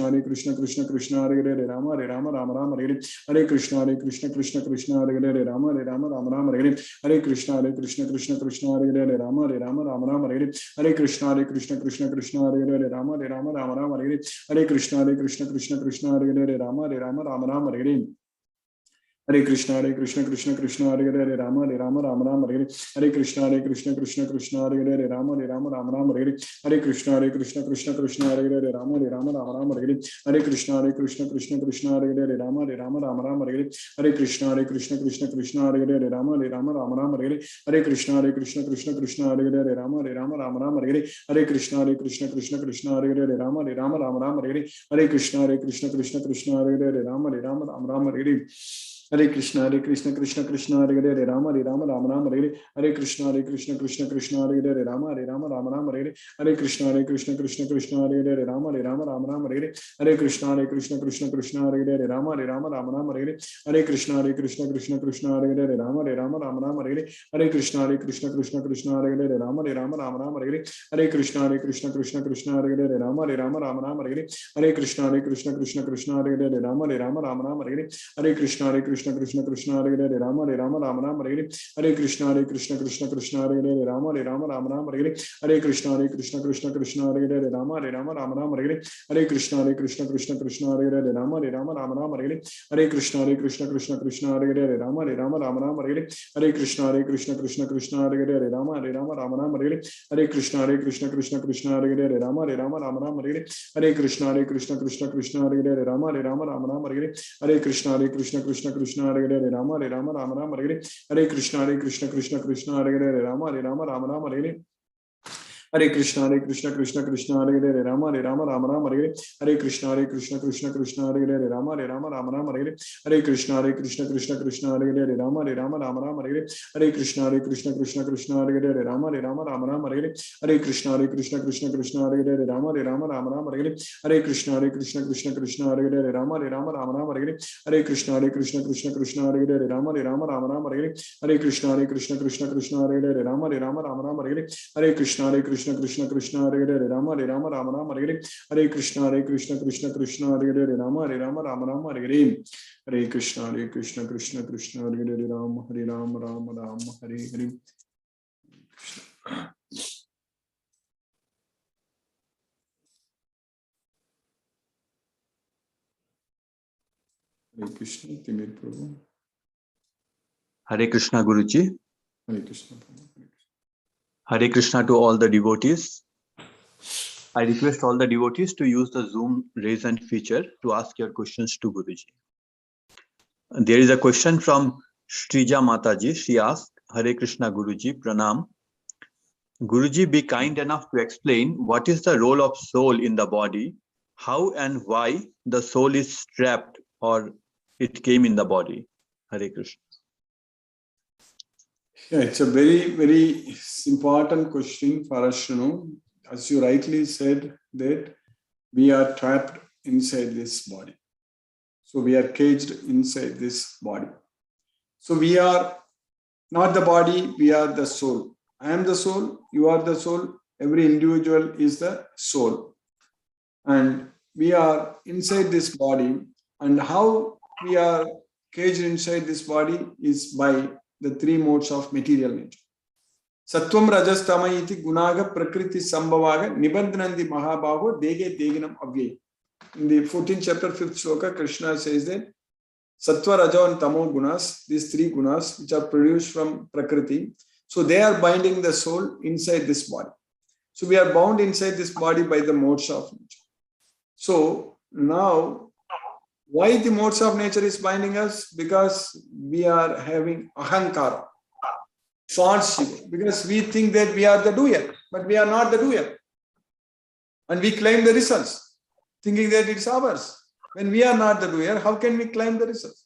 Krishna Krishna Hare Hare Ram Ram Hare Hare Krishna Krishna Krishna Hare Hare Ram Ram Hare Hare Krishna Krishna Krishna Hare Hare Ram Ram Hare Hare Krishna Krishna Krishna Hare Hare Ram Ram Hare Hare Krishna Krishna Krishna Hare Hare Ram Ram Hare Hare Krishna Krishna Krishna Hare Hare Ram Ram Hare Hare Krishna Krishna Krishna Hare Hare Ram Ram Hare Hare Krishna Krishna Krishna Hare Hare Ram Ram Hare Hare Krishna Krishna Krishna Hare Hare Ram Ram Hare Hare Krishna Krishna Krishna Hare Hare Ram Ram Hare Hare Krishna Krishna Krishna Hare Hare Ram Ram Hare Hare Krishna Krishna Krishna Hare Hare Ram Ram Hare Hare Krishna Krishna Krishna Hare Hare Ram Ram Hare Hare Krishna Krishna Krishna Krishna Hare Hare Rama Rama Rama Hare Hare Krishna Krishna Krishna Hare Hare Rama Rama Hare Hare Krishna Krishna Krishna Hare Hare Rama Rama Hare Hare Krishna Krishna Krishna Hare Hare Rama Rama Hare Hare Krishna Krishna Krishna Hare Hare Rama Rama Hare Hare Krishna Krishna Krishna Hare Hare Rama Rama Hare Hare Krishna Krishna Krishna Hare Hare Rama Rama Hare Hare Krishna Krishna Krishna Hare Hare Rama Rama Hare Hare Krishna Krishna Krishna Hare Hare Rama Rama Hare Hare Krishna Krishna Krishna Hare Hare Rama Rama Hare Hare Krishna Krishna Hare Hare Rama Rama Hare Hare Krishna Krishna Krishna Hare Hare Rama Rama Hare Hare Krishna Krishna Krishna Hare Hare Rama Rama Hare Hare Krishna Krishna Krishna Hare Hare Rama Rama Hare Hare Krishna Krishna Krishna Hare Hare Rama Rama Hare Hare Krishna Krishna Krishna Hare Hare Rama Rama Hare Hare Krishna Krishna Krishna Hare Hare Rama Rama Hare Hare Krishna Krishna Krishna Hare Hare Rama Rama Hare Hare Krishna Krishna Krishna Hare Hare Rama Rama Hare Hare Krishna Krishna Krishna Hare Hare Rama Rama Hare Hare Krishna Krishna Krishna Hare Hare Rama Rama Hare Hare. Hare Krishna, Timir Prabhu. Hare Krishna Guruji. Hare Krishna Prabhu. Hare Krishna to all the devotees. I request all the devotees to use the Zoom raise hand feature to ask your questions to Guruji. There is a question from Shrija Mataji. She asked, Hare Krishna Guruji, Pranam. Guruji, be kind enough to explain what is the role of soul in the body, how and why the soul is trapped or it came in the body. Hare Krishna. Yeah, it's a very important question for us to know. As you rightly said, that we are trapped inside this body. So we are caged inside this body. So we are not the body, we are the soul. I am the soul, you are the soul, every individual is the soul. And we are inside this body, and how we are caged inside this body is by the three modes of material nature. Sattvam rajas tama iti gunaga prakriti sambhavaga nibandhanandi mahabhago dege deginam avye. In the 14th chapter, 5th sloka, Krishna says that Sattva, Raja and Tamo gunas, these three gunas which are produced from Prakriti, so they are binding the soul inside this body. So we are bound inside this body by the modes of nature. So now, why the modes of nature is binding us? Because we are having ahankara, false ego, because we think that we are the doer, but we are not the doer. And we claim the results, thinking that it's ours. When we are not the doer, how can we claim the results?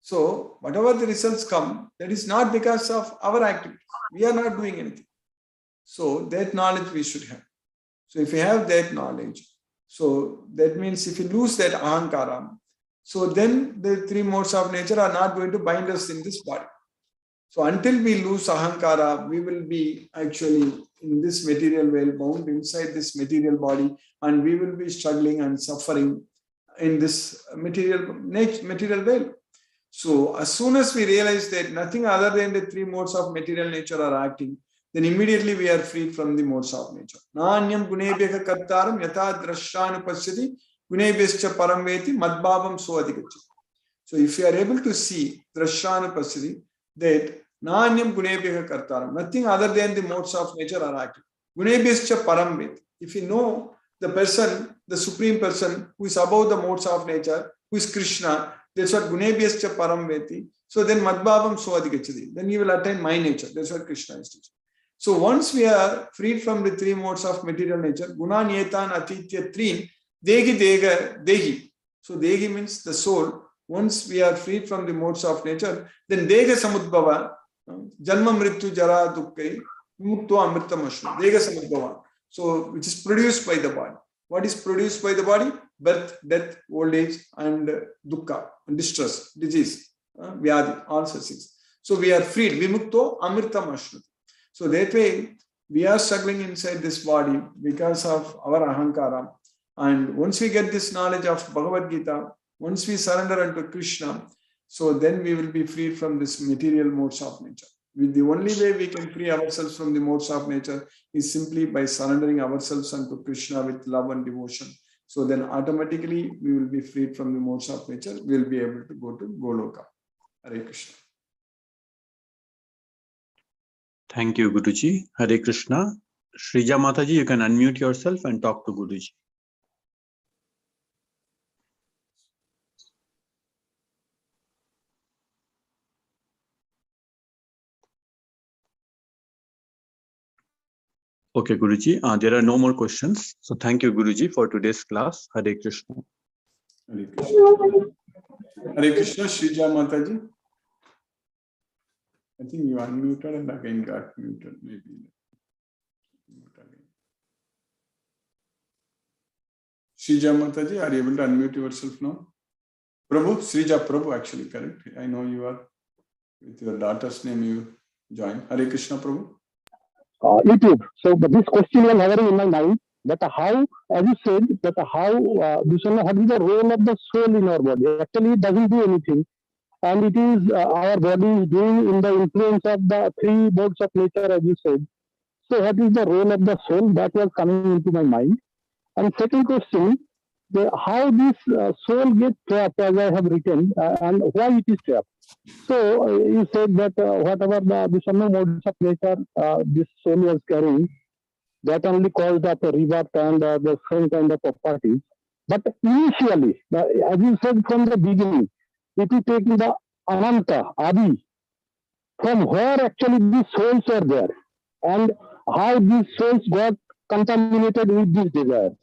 So, whatever the results come, that is not because of our activities. We are not doing anything. So, that knowledge we should have. So, if we have that knowledge, so that means if we lose that ahankara, so then the three modes of nature are not going to bind us in this body. So, until we lose ahankara, we will be actually in this material world, bound inside this material body, and we will be struggling and suffering in this material world. So as soon as we realize that nothing other than the three modes of material nature are acting, then immediately we are freed from the modes of nature. Nanyam gunebhyaha kartaram yatha drashanu pasyati gunebhyascha paramveti madbhavam soadhikachyati. So if you are able to see drashanu pasyati, that nanyam gunebhyaha kartaram, nothing other than the modes of nature are acting. Gunebhyascha paramveti. If you know the person, the supreme person who is above the modes of nature, who is Krishna, that's what Gunebhyascha Paramveti. So then Madbhavam Soadhikachyati. Then you will attain my nature. That's what Krishna is teaching. So once we are freed from the three modes of material nature, Guna Nyetan Atitya Trin, Dehi Dega Dehi. So Dehi means the soul. Once we are freed from the modes of nature, then Dega Samudbhava, Janma Mrityu Jara Dukkai, Mukto Amritam Ashru, Dega Samudbhava. So, which is produced by the body. What is produced by the body? Birth, death, old age, and dukkha, distress, disease, vyadhi, all such things. So, we are freed. Vimukto amritam ashruti. So, that way, we are struggling inside this body because of our ahankara. And once we get this knowledge of Bhagavad Gita, once we surrender unto Krishna, So then we will be freed from this material modes of nature. The only way we can free ourselves from the modes of nature is simply by surrendering ourselves unto Krishna with love and devotion. So then automatically we will be freed from the modes of nature. We will be able to go to Goloka. Hare Krishna. Thank you, Guruji. Hare Krishna. Shrija Mataji, you can unmute yourself and talk to Guruji. Okay, Guruji, there are no more questions. So thank you, Guruji, for today's class. Hare Krishna. Hare Krishna. Hare Krishna, Shrija Mataji. I think you unmuted and again got muted, maybe. Shrija Mataji, are you able to unmute yourself now? Prabhu, Srija Prabhu, actually, correct. I know you are with your daughter's name, you join. Hare Krishna Prabhu. YouTube. So but this question was hovering in my mind that how, as you said, that how what is the role of the soul in our body? Actually, it doesn't do anything, and it is our body is doing in the influence of the three modes of nature, as you said. So, what is the role of the soul? That was coming into my mind. And second question, how this soul gets trapped, as I have written, and why it is trapped. So you said that whatever the modes of nature this soul was carrying, that only caused up a rebirth and the same kind of properties. But initially, as you said from the beginning, if you take the Ananta, Adi, from where actually these souls are there, and how these souls got contaminated with these desires.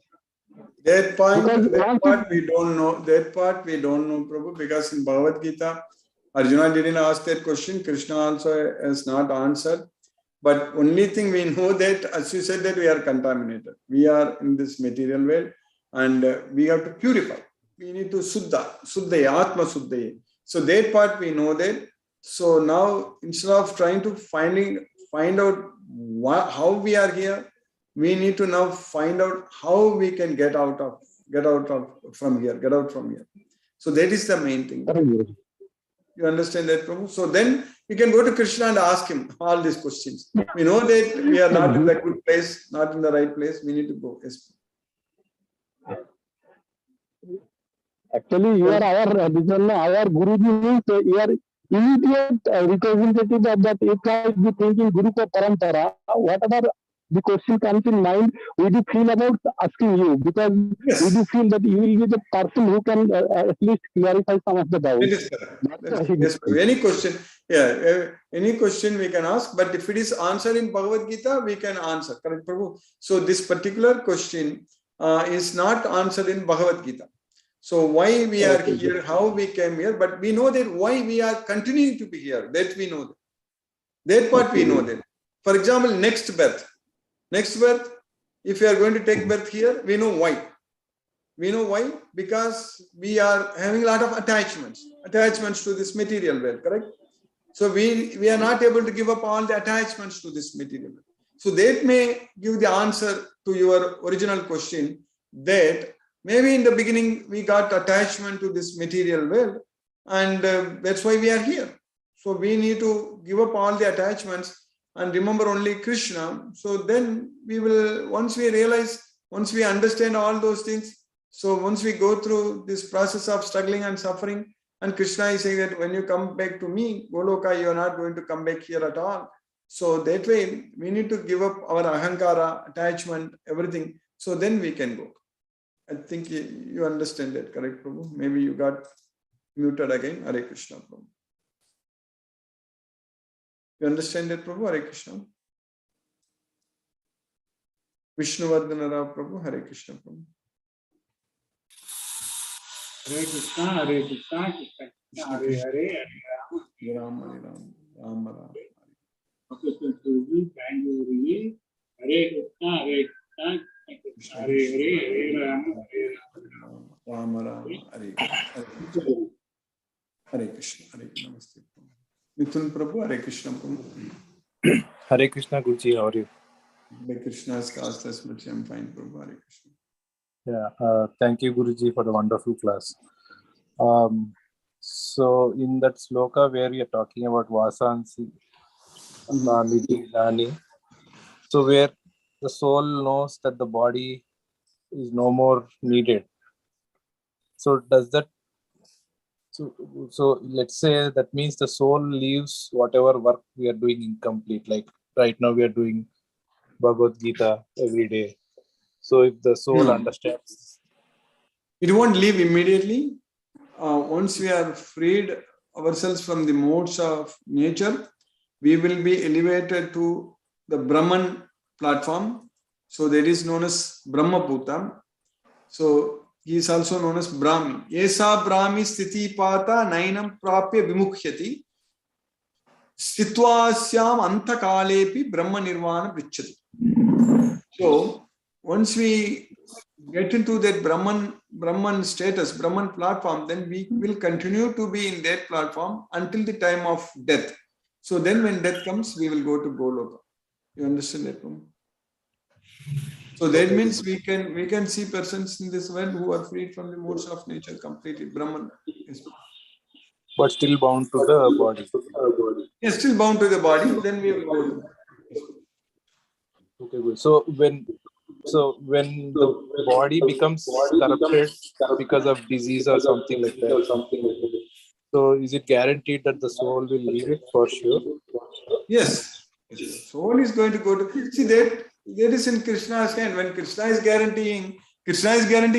That part we don't know. That part we don't know, Prabhu, because in Bhagavad Gita, Arjuna didn't ask that question. Krishna also has not answered. But only thing we know that, as you said, that we are contaminated. We are in this material world, and we have to purify. We need to Suddhaya, Atma Suddhaya. So that part we know that. So now, instead of trying to find out how we are here, we need to now find out how we can get out from here. So that is the main thing. You understand that, Prabhu? So then we can go to Krishna and ask him all these questions. We know that we are not in the good place, not in the right place. We need to go. Yes. Actually, you are our Guruji means you are immediate representative of that. If I be thinking Guru ka Parampara, whatever the question comes in mind, we do feel about asking you, because we do feel that you will be the person who can at least clarify some of the doubts. That is correct. Yes, any question, any question we can ask, but if it is answered in Bhagavad Gita, we can answer. Correct, Prabhu? So this particular question is not answered in Bhagavad Gita. So why we are here, how we came here, but we know that why we are continuing to be here. That we know. That part we know that. For example, next birth, if you are going to take birth here, we know why. We know why, because we are having a lot of attachments to this material world, correct? So we are not able to give up all the attachments to this material world. So that may give the answer to your original question, that maybe in the beginning we got attachment to this material world, and that's why we are here. So we need to give up all the attachments and remember only Krishna. So then we will, once we understand all those things, so once we go through this process of struggling and suffering, and Krishna is saying that when you come back to me, Goloka, you are not going to come back here at all. So that way, we need to give up our ahankara, attachment, everything. So then we can go. I think you understand that, correct, Prabhu? Maybe you got muted again. Hare Krishna, Prabhu. You understand that, Prabhu? Hare Krishna. Vishnuvardhana Rao, Prabhu. Hare Krishna, Prabhu. Hare Krishna, Hare Krishna, Krishna Krishna, Hare Hare, Hare Rama, Hare Ram, Ram Ram. Okay, thank you, Guruji. Hare Krishna, Hare Krishna, Hare Hare, Hare Rama, Hare Rama, Rama, Hare. Hare Krishna, Hare Namaste. Mithun Prabhu, Hare Krishna, Prabhu. Hare Krishna, Guruji, how are you? Hare Krishna's caste as much. I'm fine, Prabhu. Hare Krishna. Yeah, thank you, Guruji, for the wonderful class. So in that sloka where we are talking about vasansi, namiti, nani, so where the soul knows that the body is no more needed. So does that, so let's say that means the soul leaves whatever work we are doing incomplete. Like right now we are doing Bhagavad Gita every day. So if the soul understands, it won't leave immediately. Once we are freed ourselves from the modes of nature, we will be elevated to the Brahman platform. So that is known as Brahmabhuta. So he is also known as Brahmi. Esa Brahmi sthiti pata nainam prapya vimukhyati stitvasyam antakalepi Brahma nirvana prichati. So once we get into that Brahman status, Brahman platform, then we will continue to be in that platform until the time of death. So then when death comes, we will go to Goloka. You understand that? So that means we can see persons in this world who are freed from the modes of nature completely. Brahman is, but still bound to the body. yes, still bound to the body, then we will go to. Okay, good. So when the body becomes corrupted because of disease or something like that, so is it guaranteed that the soul will leave it for sure? Yes. Soul is going to go to, see that is in Krishna's hand. When Krishna is guaranteeing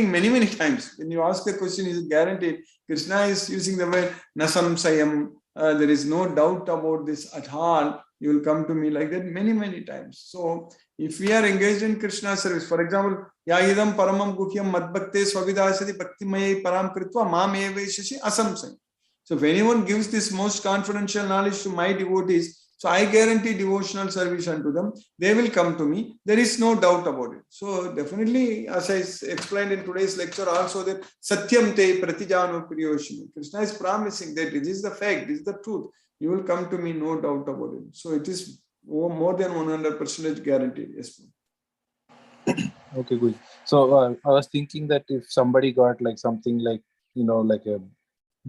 many times. When you ask the question, is it guaranteed? Krishna is using the word nasamsayam. There is no doubt about this at all. You will come to me like that many times. So if we are engaged in Krishna service, for example, Yayidam paramam guhyam madbhakte swavidasati bhaktimayai param kritva mam eveshashi asamsayam. So if anyone gives this most confidential knowledge to my devotees, so I guarantee devotional service unto them. They will come to me. There is no doubt about it. So definitely, as I explained in today's lecture also, that Satyam te pratijano priyoshini. Krishna is promising that this is the fact, this is the truth. You will come to me, no doubt about it. So it is more than 100% guaranteed. Yes. Okay, good. So I was thinking that if somebody got like something like, like a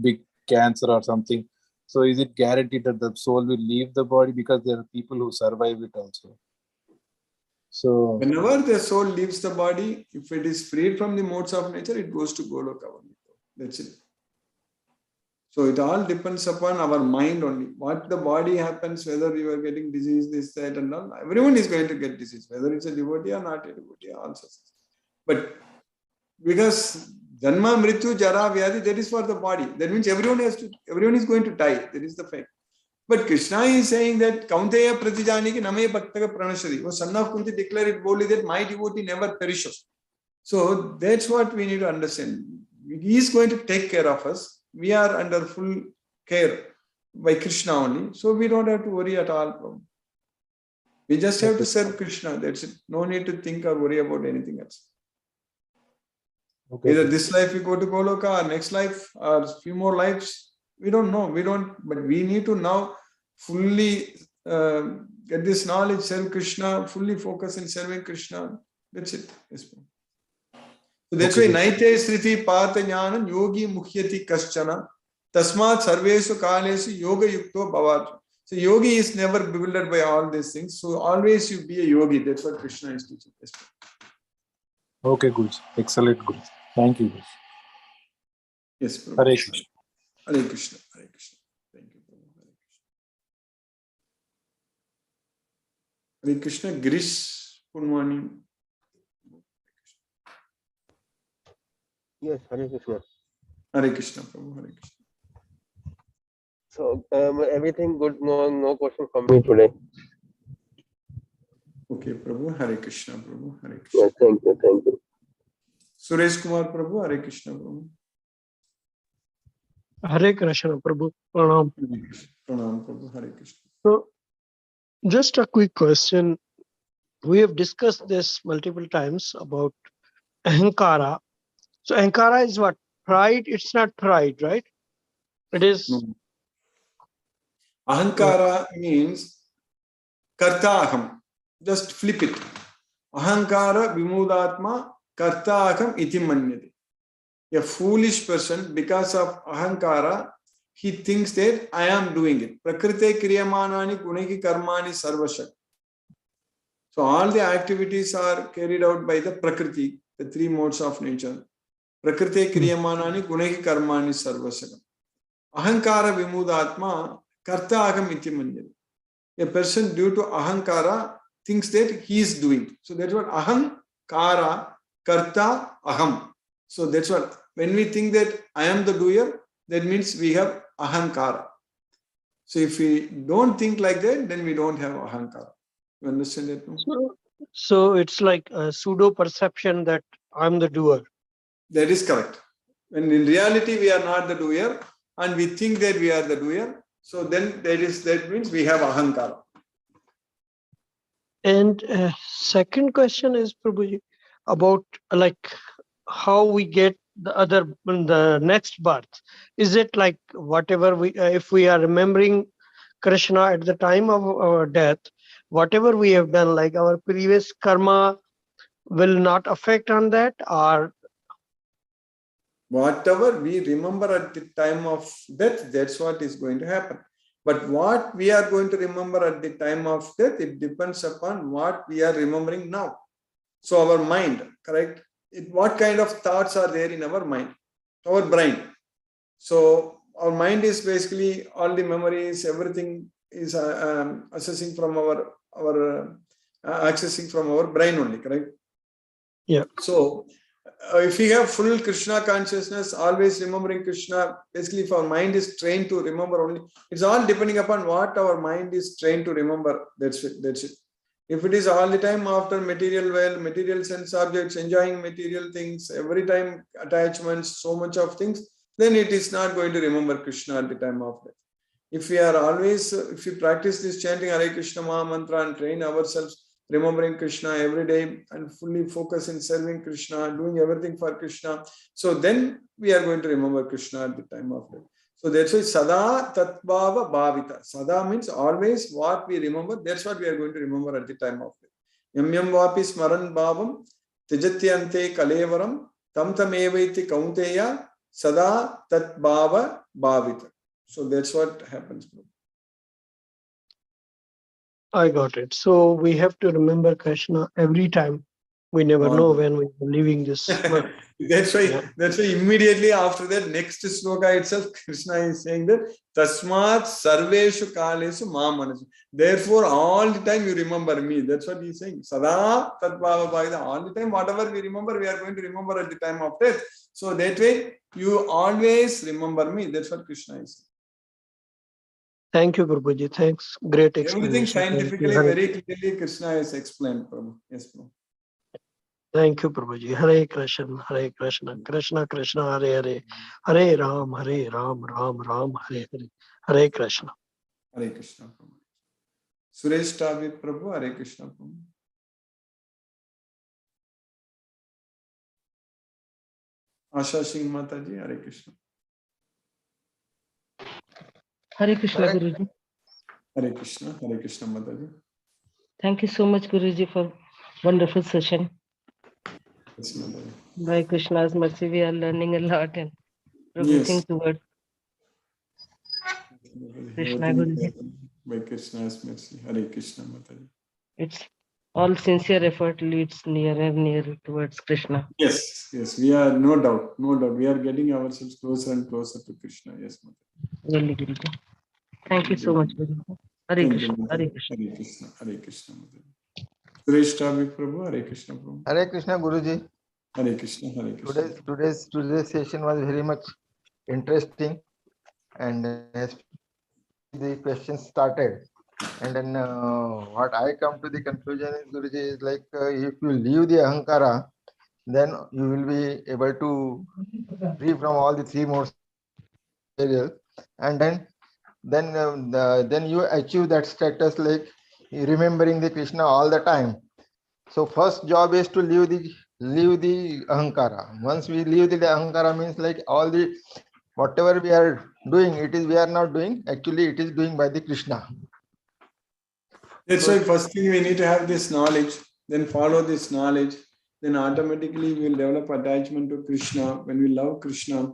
big cancer or something, so is it guaranteed that the soul will leave the body, because there are people who survive it also? So whenever the soul leaves the body, if it is freed from the modes of nature, it goes to Goloka. That's it. So it all depends upon our mind only. What the body happens, whether you are getting disease, this, that, and all. Everyone is going to get disease, whether it's a devotee or not a devotee, also. But because Janma, Mrityu, Jara, Vyadi, that is for the body. That means everyone is going to die. That is the fact. But Krishna is saying that Kaunteya Pratijaniki Name Bhaktaka Pranashari. Oh, son of Kunti declared it boldly that my devotee never perishes. So that's what we need to understand. He is going to take care of us. We are under full care by Krishna only. So we don't have to worry at all. We just have to serve Krishna. That's it. No need to think or worry about anything else. Okay. Either this life we go to Goloka, or next life, or a few more lives. We don't know. But we need to now fully get this knowledge, serve Krishna, fully focus in serving Krishna. That's it. Yes. So that's why Naite Sriti Partha Jnana Yogi Mukhyati Kaschana Tasmat Sarvesu Kalesu Yoga Yukto Bhavat. So yogi is never bewildered by all these things. So always you be a yogi. That's what Krishna is teaching. Yes. Okay, good. Excellent, good. Thank you. Yes, Prabhu. Hare Krishna. Hare Krishna. Hare Krishna. Thank you, Prabhu. Hare Krishna. Hare Krishna. Girish Punwani. Yes, Hare Krishna. Hare Krishna, Prabhu. Hare Krishna. So everything good. No question from me today. Okay, Prabhu. Hare Krishna, Prabhu. Hare Krishna. Yes, thank you. Suresh Kumar, Prabhu. Hare Krishna, Prabhu. Hare Krishna, Prabhu. Pranam. Pranam, Prabhu. Hare Krishna. So, just a quick question. We have discussed this multiple times about ahankara. So, ahankara is what? Pride? It's not pride, right? It is. No. Ahankara means kartaham. Just flip it. Ahankara vimudatma kartaham iti manyate. A foolish person, because of ahankara, he thinks that I am doing it. Prakrite kriyamanani guneki karmani sarvashak. So all the activities are carried out by the Prakriti, the three modes of nature. Prakrite kriyamanani guneki karmani sarvashak. Ahankara vimudatma karta aham iti manjari. A person due to ahankara thinks that he is doing. So that's what ahankara, karta, aham. So that's what, when we think that I am the doer, that means we have ahankara. So if we don't think like that, then we don't have ahankara. You understand that? No? So it's like a pseudo perception that I'm the doer. That is correct. When in reality we are not the doer and we think that we are the doer, so then that means we have ahankara. And second question is, Prabhuji, about like how we get the next birth. Is it like whatever we, if we are remembering Krishna at the time of our death, whatever we have done, like our previous karma will not affect on that, or whatever we remember at the time of death, that's what is going to happen. But what we are going to remember at the time of death, it depends upon what we are remembering now. So our mind, correct? What kind of thoughts are there in our mind? Our brain. So our mind is basically all the memories, everything is accessing from accessing from our brain only, correct? Yeah. So if we have full Krishna consciousness, always remembering Krishna, basically if our mind is trained to remember only, it's all depending upon what our mind is trained to remember. That's it. If it is all the time after material wealth, material sense objects, enjoying material things, every time attachments, so much of things, then it is not going to remember Krishna at the time of death. If we are always, if we practice this chanting Hare Krishna Maha Mantra and train ourselves remembering Krishna every day and fully focus in serving Krishna, doing everything for Krishna, so then we are going to remember Krishna at the time of death. So that's why Sada Tatbhava Bhavita. Sada means always what we remember, that's what we are going to remember at the time of death. Yam yam vapi smaran bhavam tijatyante kalevaram tam tam evaiti kaunteya Sada Tatbhava Bhavita. So that's what happens. I got it. So we have to remember Krishna every time. We never know when we are leaving this world. That's why immediately after that, next sloka itself, Krishna is saying that Tasmat Sarveshu Kalesu Mamanasu. Therefore, all the time you remember me. That's what he's saying. Sada Tatbhava Bhavita. All the time, whatever we remember, we are going to remember at the time of death. So that way, you always remember me. That's what Krishna is saying. Thank you, Guruji. Thanks. Great explanation. Everything scientifically very clearly Krishna is explained, Prabhu. Yes, Prabhu. Thank you, Prabhuji. Hare Krishna, Hare Krishna, Krishna Krishna, Hare Hare, Hare Ram, Ram Ram, Hare Hare, Hare Krishna. Hare Krishna, Prabhu. Suresh Tavi, Prabhu, Hare Krishna, Prabhu. Asha Singh Mataji, Hare Krishna. Hare Krishna, Guruji. Hare Krishna Mataji. Thank you so much, Guruji, for wonderful session. Yes, Mataji. By Krishna's mercy, we are learning a lot and progressing towards Krishna, Guruji. By Krishna's mercy, Hare Krishna Mataji. It's all sincere effort leads nearer and nearer towards Krishna. Yes, we are no doubt. We are getting ourselves closer and closer to Krishna. Yes, Mataji. Really, Guruji. Thank you so much, Guruji. Hare Krishna, Hare Krishna. Hare Krishna Mataji. Suresh Tavi, Prabhu, Hare Krishna, Prabhu. Hare Krishna, Guruji. Hare Krishna. Today's session was very much interesting, and as the questions started, and then what I come to the conclusion is, Guruji, is like if you leave the ahankara, then you will be able to free from all the three modes, and then you achieve that status like remembering the Krishna all the time. So first job is to leave the ahankara. Once we leave the ahankara, means like all the whatever we are doing, we are not doing. Actually, it is doing by the Krishna. That's why first thing we need to have this knowledge, then follow this knowledge, then automatically we will develop attachment to Krishna. When we love Krishna,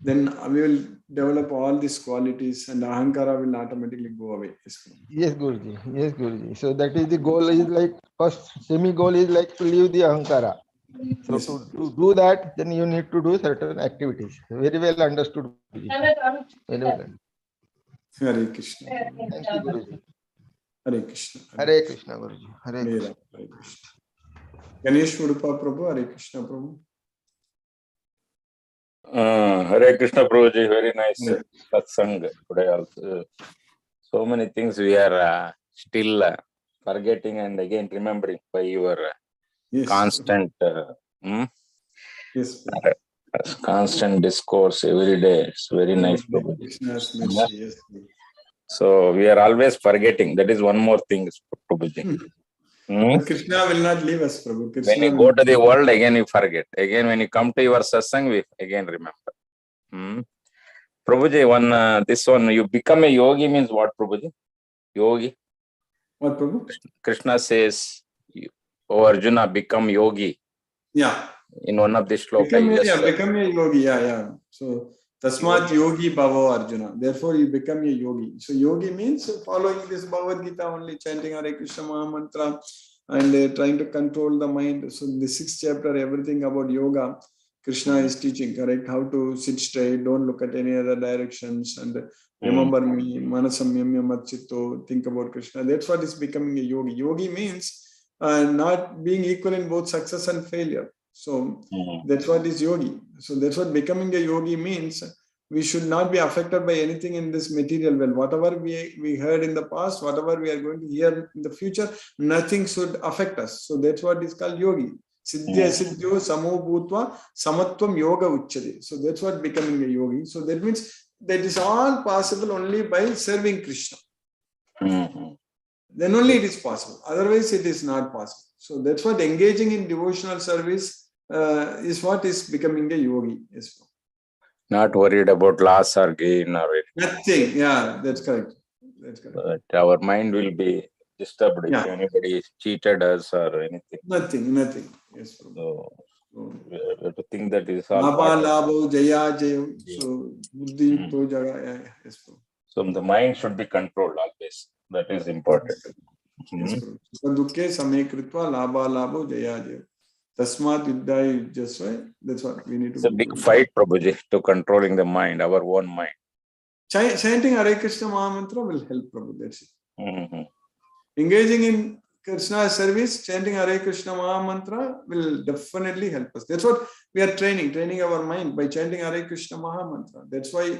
then we will develop all these qualities and ahankara will automatically go away. Yes, Guruji. Yes, Guruji. So that is the goal. Is like first semi goal is like to leave the ahankara. So Yes. to do that, then you need to do certain activities. Very well understood, Guruji. Very well understood. Hare Krishna. Thank you, Guruji. Hare Krishna. Hare Krishna, Guruji. Hare Hare Krishna. Ram, Hare Krishna. Ganesh Udupa Prabhu, Hare Krishna Prabhu. Hare Krishna Prabhuji, very nice Hare. satsang today also. So many things we are still forgetting and again remembering by your Yes. constant Yes. constant discourse every day. It's very nice, Prabhuji. Krishna's mercy. Yes. So we are always forgetting. That is one more thing, Prabhuji. But Krishna will not leave us, Prabhu. Krishna When you go to the world, again you forget. Again, when you come to your satsang, we again remember. Prabhuji, this one, you become a yogi means what, Prabhuji? Yogi? What, Prabhu? Krishna says, oh Arjuna, become yogi. Yeah. In one of the shlokas. Become a yogi. Yeah. So, Tasmat yogi bhavo Arjuna. Therefore, you become a yogi. So, yogi means following this Bhagavad Gita only, chanting Hare Krishna Maha Mantra and trying to control the mind. So, in the 6th chapter, everything about yoga, Krishna is teaching, correct? How to sit straight, don't look at any other directions, and remember me, manasamyamya matchito, think about Krishna. That's what is becoming a yogi. Yogi means not being equal in both success and failure. So that's what is yogi. So that's what becoming a yogi means. We should not be affected by anything in this material world. Whatever we heard in the past, whatever we are going to hear in the future, nothing should affect us. So that's what is called yogi. Siddhya siddhyo samo bhutva samatvam yoga uchyate. So that's what becoming a yogi. So that means that is all possible only by serving Krishna. Then only it is possible. Otherwise, it is not possible. So that's what engaging in devotional service is what is becoming a yogi. Yes. Not worried about loss or gain or anything. Nothing. Yeah, that's correct. That's correct. But our mind will be disturbed if anybody cheated us or anything. Nothing. Yes. So we have to think that is all. Labha, jaya, jaya. So buddhi to jaga. Yes. So the mind should be controlled always. That is important. Yes. Dukhe samay kritva labha labho jaya jaya. Tasmat yuddhaya yujjasva. That's what we need to do. It's a big fight, Prabhuji, to controlling the mind, our own mind. Chanting Hare Krishna Maha Mantra will help, Prabhu. That's it. Engaging in Krishna's service, chanting Hare Krishna Maha Mantra will definitely help us. That's what we are training our mind by chanting Hare Krishna Maha Mantra. That's why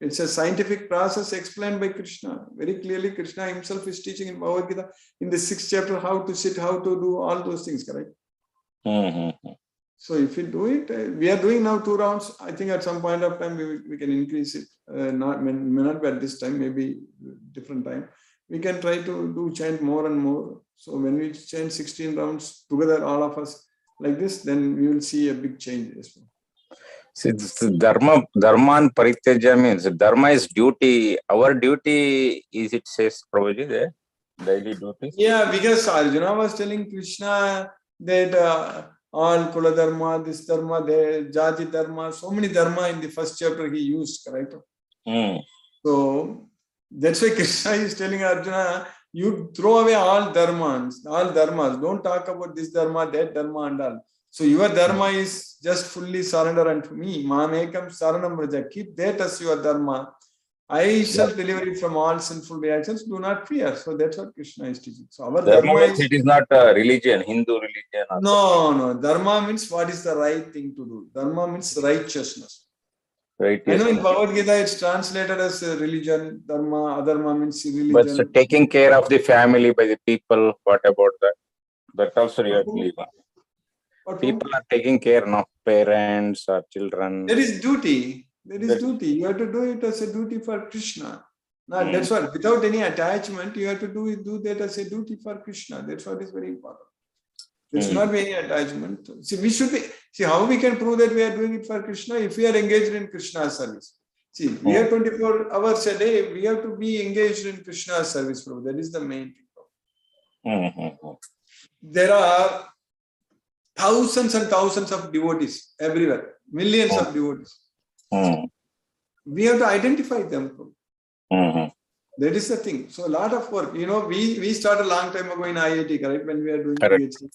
it's a scientific process explained by Krishna. Very clearly, Krishna himself is teaching in Bhagavad Gita in the 6th chapter how to sit, how to do all those things, correct? So if we do it, we are doing now 2 rounds. I think at some point of time we can increase it. May not be at this time, maybe different time. We can try to chant more and more. So when we chant 16 rounds together, all of us like this, then we will see a big change as well. See, this dharman parityaja means dharma is duty. Our duty is, it says, Prabhuji, there, daily duty. Yeah, because Arjuna was telling Krishna that all Kula Dharma, this Dharma, the Jati Dharma, so many Dharma in the 1st chapter he used, correct? So that's why Krishna is telling Arjuna, you throw away all dharmas. Don't talk about this Dharma, that Dharma and all. So your Dharma is just fully surrender unto me. Mamekam saranam vraja. Keep that as your Dharma. I shall deliver it from all sinful reactions. Do not fear. So that's what Krishna is teaching. So our Dharma is... It is not a religion, Hindu religion. No. Dharma means what is the right thing to do. Dharma means righteousness. Right. I know in Bhagavad Gita it's translated as religion. Dharma, adharma means religion. But so taking care of the family by the people, what about that? That also you have to leave. People are taking care of parents or children. There is duty. You have to do it as a duty for Krishna. Now, that's what, without any attachment, you have to do that as a duty for Krishna. That's what is very important. There should not be any attachment. See, how we can prove that we are doing it for Krishna if we are engaged in Krishna's service. See, we have 24 hours a day. We have to be engaged in Krishna's service, bro. That is the main thing. There are thousands and thousands of devotees everywhere. Millions of devotees. We have to identify them, Prabhu. Mhm. That is the thing. So a lot of work. We started a long time ago in IIT, correct? When we are doing Correct. PhD.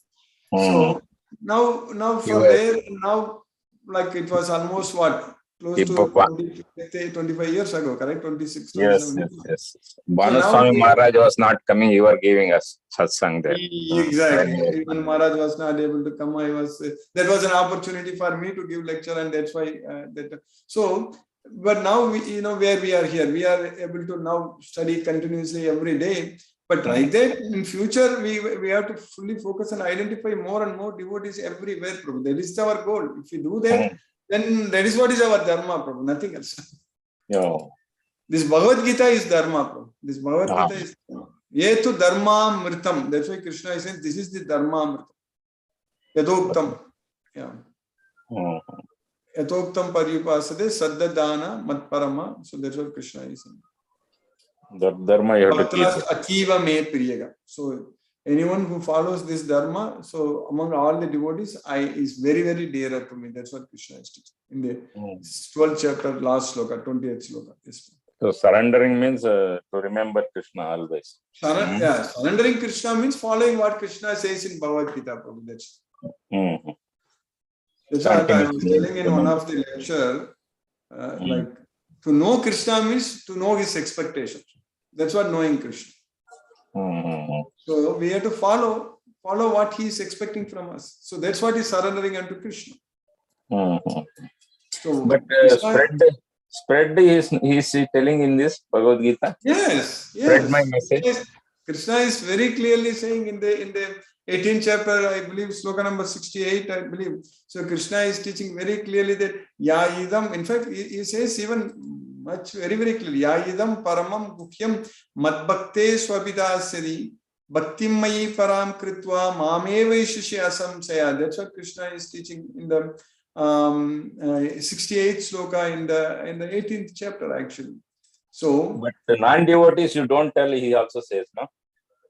So now from You there, now like it was almost what? Close to 25 years ago, correct? 26, 27 Yes. Banuswami Maharaj was not coming. You were giving us satsang there. Exactly. Even Maharaj was not able to come. That was an opportunity for me to give lecture, and that's why So, but now where we are here, we are able to now study continuously every day. But right there in future, we have to fully focus and identify more and more devotees everywhere, Prabhu. That is our goal. If we do that, then that is what is our dharma, Prabhu. Nothing else. This Bhagavad Gita is dharma, Prabhu. This Bhagavad Gita is Yetu dharma mritam. That's why Krishna is saying this is the dharma mritam. Yadoktam. Yeah. Yatoktam paripasade saddadana matparama. So that's what Krishna is saying. That dharma you have to keep. Achiva me priyaga. So anyone who follows this dharma, so among all the devotees, is very, very dearer to me. That's what Krishna is teaching in the 12th chapter, last sloka, 20th sloka. Yes. So surrendering means to remember Krishna always. Surrendering Krishna means following what Krishna says in Bhagavad Gita. That's what I was telling in one of the lecture. Like to know Krishna means to know his expectations. That's what knowing Krishna. So we have to follow what he is expecting from us. So that's what is surrendering unto Krishna. So, but spread is telling in this Bhagavad Gita. Yes. Spread my message. Krishna is very clearly saying in the 18th chapter, I believe, sloka number 68, I believe. So Krishna is teaching very clearly that ya idam. In fact, he says even very, very clearly, ya idam paramam guhyam madbhakte swabhidasyadi bhaktim mayi param kritva mameva shishya saya. That's what Krishna is teaching in the 68th sloka in the 18th chapter, actually. So, but the non-devotees, you don't tell. He also says, no.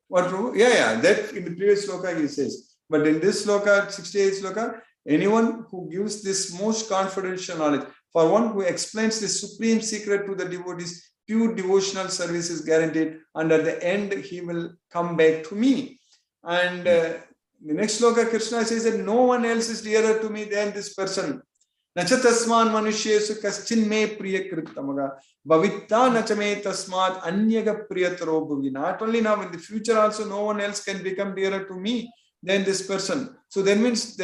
What? Yeah. That in the previous sloka he says. But in this sloka, 68th sloka, anyone who gives this most confidential knowledge, for one who explains the supreme secret to the devotees, pure devotional service is guaranteed, and at the end he will come back to me. And the next sloka, Krishna says that no one else is dearer to me than this person. Nacha tasman manushyesu kaschin me priyakritamaga bhavitta nacha me tasmad anyaga priyataro bhuvi. Not only now, in the future also, no one else can become dearer to me than this person. So that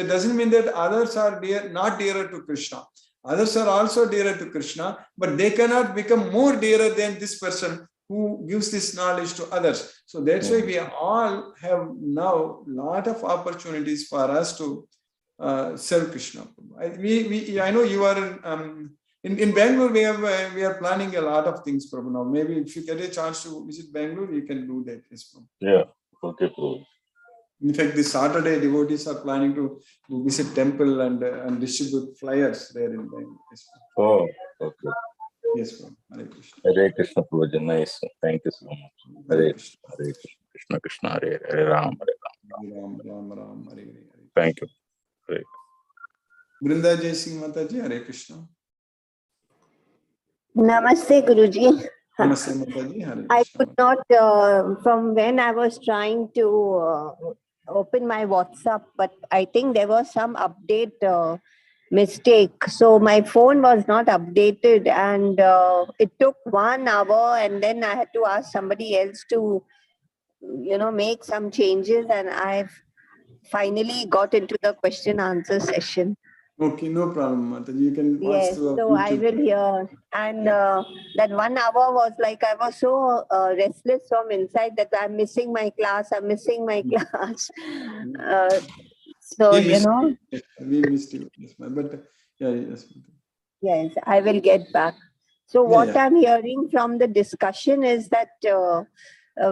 doesn't mean that others are not dearer to Krishna. Others are also dearer to Krishna, but they cannot become more dearer than this person who gives this knowledge to others. So that's why we all have now a lot of opportunities for us to serve Krishna. I know you are in Bangalore. We are planning a lot of things, Prabhu. Now maybe if you get a chance to visit Bangalore, you can do that. Yes, Prabhu. Yeah. Okay, Prabhu. In fact, this Saturday, devotees are planning to visit temple and distribute flyers there in Bangalore. Yes, oh, okay. Yes, Prabhu. Hare Krishna. Hare Krishna, Prabhu. Nice. Thank you so much. Hare Krishna. Hare Krishna. Krishna, Hare Ram. Ram. Hare Hare. Thank you. Hare. Brinda Jai Singh Mataji, Hare Krishna. Namaste, Guruji. Namaste, Mataji, Hare Krishna. I could not, from when I was trying to open my WhatsApp, but I think there was some update mistake. So my phone was not updated, and it took 1 hour, and then I had to ask somebody else to, make some changes, and I've finally got into the question answer session. Okay, no problem, Mataji. You can watch through so YouTube. I will hear. And that 1 hour was like, I was so restless from inside that I'm missing my class. So, We missed you. Yes, but yes. Yes, I will get back. So what I'm hearing from the discussion is that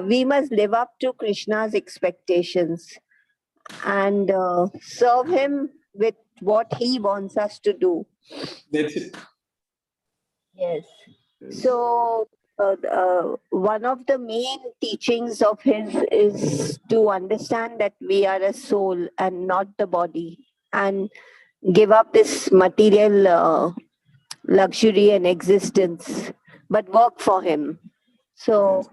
we must live up to Krishna's expectations and serve him with what he wants us to do. That's it. Yes. So one of the main teachings of his is to understand that we are a soul and not the body, and give up this material luxury and existence, but work for him. So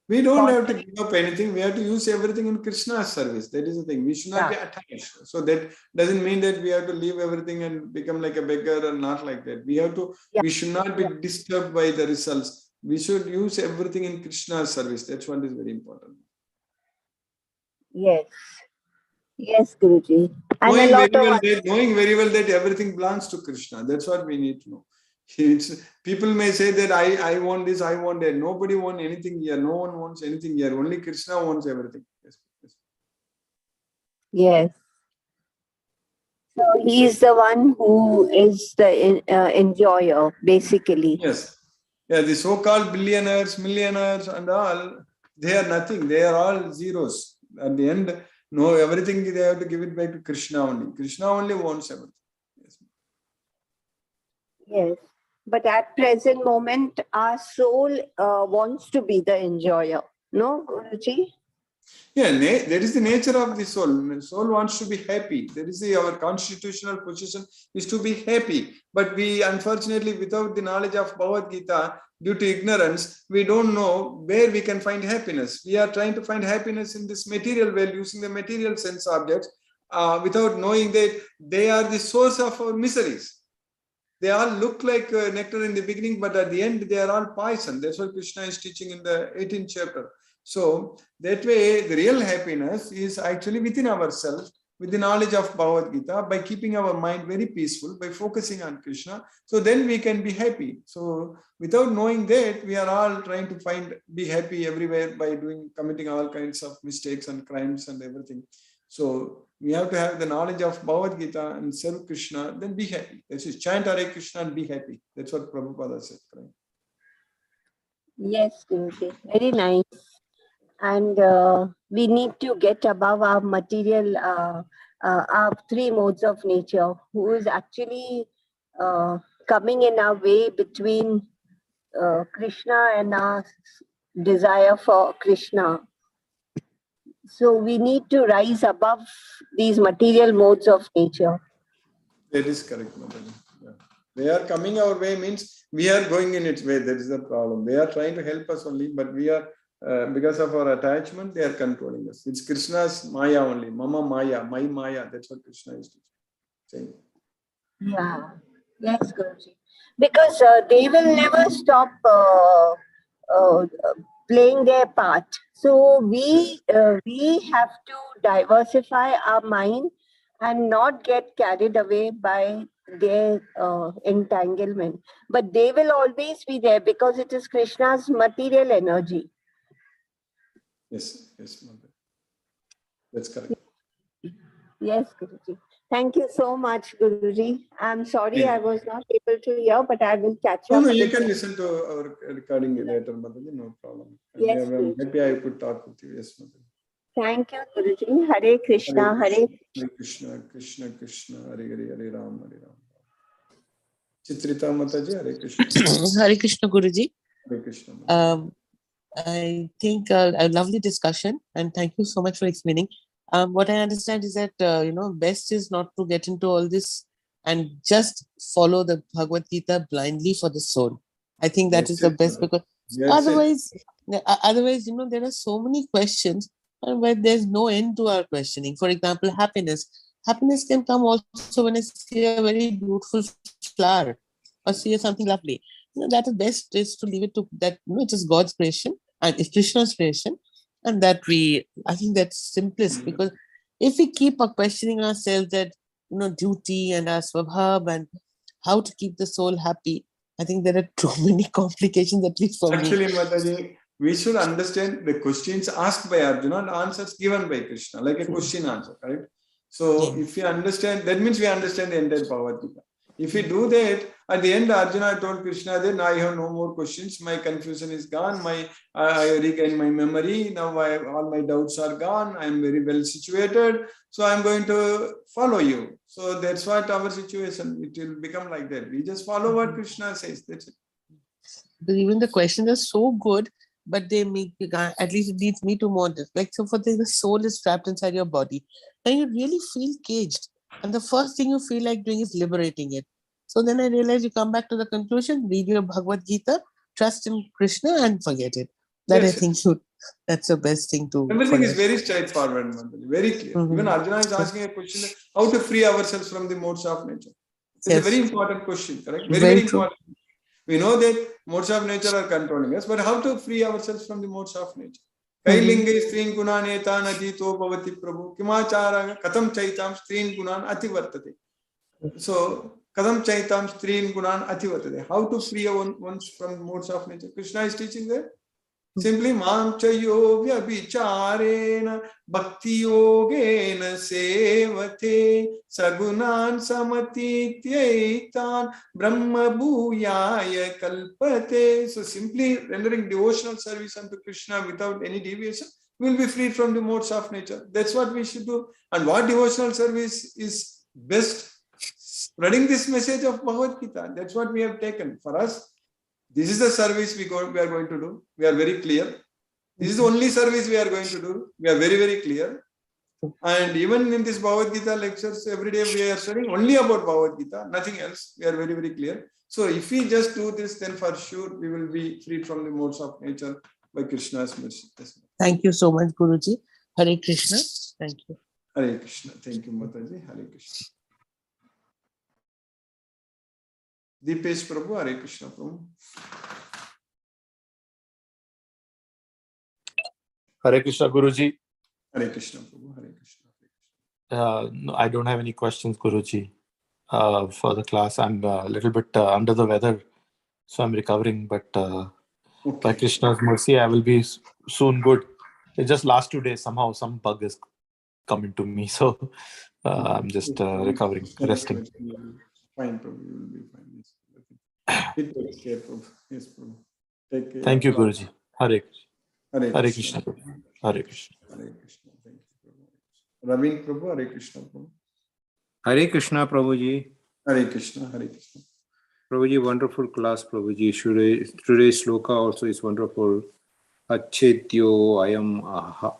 we don't have to give up anything. We have to use everything in Krishna's service. That is the thing. We should not be attached. So that doesn't mean that we have to leave everything and become like a beggar, or not like that. We have to. We should not be disturbed by the results. We should use everything in Krishna's service. That's what is very important. Yes. Yes, Guruji. And Knowing very well that everything belongs to Krishna. That's what we need to know. People may say that I want this, I want that. Nobody wants anything here. No one wants anything here. Only Krishna wants everything. Yes. So he is the one who is the enjoyer, basically. Yes. Yeah, the so-called billionaires, millionaires and all, they are nothing. They are all zeros. At the end, no, everything they have to give it back to Krishna only. Krishna only wants everything. Yes. But at present moment, our soul wants to be the enjoyer. No, Guruji? Yeah, that is the nature of the soul. The soul wants to be happy. That is our constitutional position is to be happy. But we, unfortunately, without the knowledge of Bhagavad Gita, due to ignorance, we don't know where we can find happiness. We are trying to find happiness in this material world using the material sense objects without knowing that they are the source of our miseries. They all look like nectar in the beginning, but at the end, they are all poison. That's what Krishna is teaching in the 18th chapter. So that way, the real happiness is actually within ourselves, with the knowledge of Bhagavad Gita, by keeping our mind very peaceful, by focusing on Krishna. So then we can be happy. So without knowing that, we are all trying to be happy everywhere by committing all kinds of mistakes and crimes and everything. So we have to have the knowledge of Bhagavad Gita and serve Krishna, then be happy. That is, chant Hare Krishna and be happy. That's what Prabhupada said. Right? Yes, Guruji. Very nice. And we need to get above our material, our three modes of nature, who is actually coming in our way between Krishna and our desire for Krishna. So we need to rise above these material modes of nature. That is correct, Mataji. Yeah. They are coming our way means we are going in its way. That is the problem. They are trying to help us only, but we are, because of our attachment, they are controlling us. It's Krishna's Maya only. Mama Maya, my Maya. That's what Krishna is saying. Yeah. Yes, Guruji. Because they will never stop playing their part. So we have to diversify our mind and not get carried away by their entanglement. But they will always be there because it is Krishna's material energy. Yes, Mother. That's correct. Yes, Guruji. Thank you so much, Guruji. I'm sorry I was not able to hear, but I will catch up. No, you can listen to our recording later, Mataji. No problem. Yes, I'm happy I could talk with you. Yes, Mataji. Thank you, Guruji. Hare Krishna, Hare Krishna, Krishna Krishna, Hare Hare, Hare Ram, Hare Ram. Chitrita Mataji, Hare Krishna. Hare Krishna, Guruji. Hare Krishna. I think a lovely discussion, and thank you so much for explaining. What I understand is that best is not to get into all this and just follow the Bhagavad Gita blindly for the soul. I think that is the best, because otherwise, there are so many questions where there's no end to our questioning. For example, happiness. Happiness can come also when I see a very beautiful flower or see something lovely. That is best is to leave it to that. It is God's creation and it's Krishna's creation, and that I think that's simplest, because if we keep questioning ourselves that duty and our swabhav and how to keep the soul happy, I think there are too many complications, at least for Actually, me. Mataji, we should understand the questions asked by Arjuna and answers given by Krishna, like a question answer, right? So if we understand, that means we understand the entire Bhagavad Gita. If we do that, at the end, Arjuna told Krishna that I have no more questions. My confusion is gone. I regain my memory. Now all my doubts are gone. I am very well situated. So I am going to follow you. So that's what our situation. It will become like that. We just follow what Krishna says. That's it. But even the questions are so good, but they make, at least it leads me to more. Like, so for the soul is trapped inside your body, and you really feel caged. And the first thing you feel like doing is liberating it. So then I realized you come back to the conclusion, read your Bhagavad Gita, trust in Krishna and forget it. That Yes, I think that's the best thing to everything is follow. very straightforward, Mandali, very clear. Mhm. Even Arjuna is asking a question, how to free ourselves from the modes of nature. It's a very important question, correct? Very, very true. important. We know that modes of nature are controlling us, but how to free ourselves from the modes of nature? Kailingai strin gunan etan adito bhavati prabhu kimachara katham chaitam strin gunan ativartate. So katham chaitam strin gunan ativartate. How to free one's from modes of nature? Krishna is teaching there. Simply mam chayo vyabhicharena bhakti yogena sevate sagunan samatityetan brahma bhuyaya kalpate. So simply rendering devotional service unto Krishna without any deviation, we will be freed from the modes of nature. That's what we should do. And what devotional service is best? Spreading this message of Bhagavad Gita. That's what we have taken for us. This is the service we are going to do. We are very clear. This is the only service we are going to do. We are very, very clear. And even in this Bhagavad Gita lectures, every day we are studying only about Bhagavad Gita, nothing else. We are very, very clear. So if we just do this, then for sure we will be freed from the modes of nature by Krishna's mercy. Thank you so much, Guruji. Hare Krishna. Thank you. Hare Krishna. Thank you, Mataji. Hare Krishna. Deepesh Prabhu, Hare Krishna Prabhu. Hare Krishna, Guruji. Hare Krishna Prabhu, Hare Krishna. No, I don't have any questions, Guruji, for the class. I'm a little bit under the weather, so I'm recovering. But by Krishna's mercy, I will be soon good. It's just last 2 days, somehow some bug is coming to me. So I'm just recovering, resting. Fine, Prabhu, you will be fine. Yes. It takes care, Prabhu. Yes, Prabhu. Take care. Thank you, Guruji. Hare Krishna. Hare Hare Krishna. Krishna. Hare Krishna. Hare Krishna. Thank you, Prabhu. Ravin Prabhu, Hare Krishna Prabhu. Hare Krishna, Prabhuji. Hare Krishna, Hare Krishna. Prabhuji, wonderful class, Prabhuji. Today's sloka also is wonderful. Achetyo ayam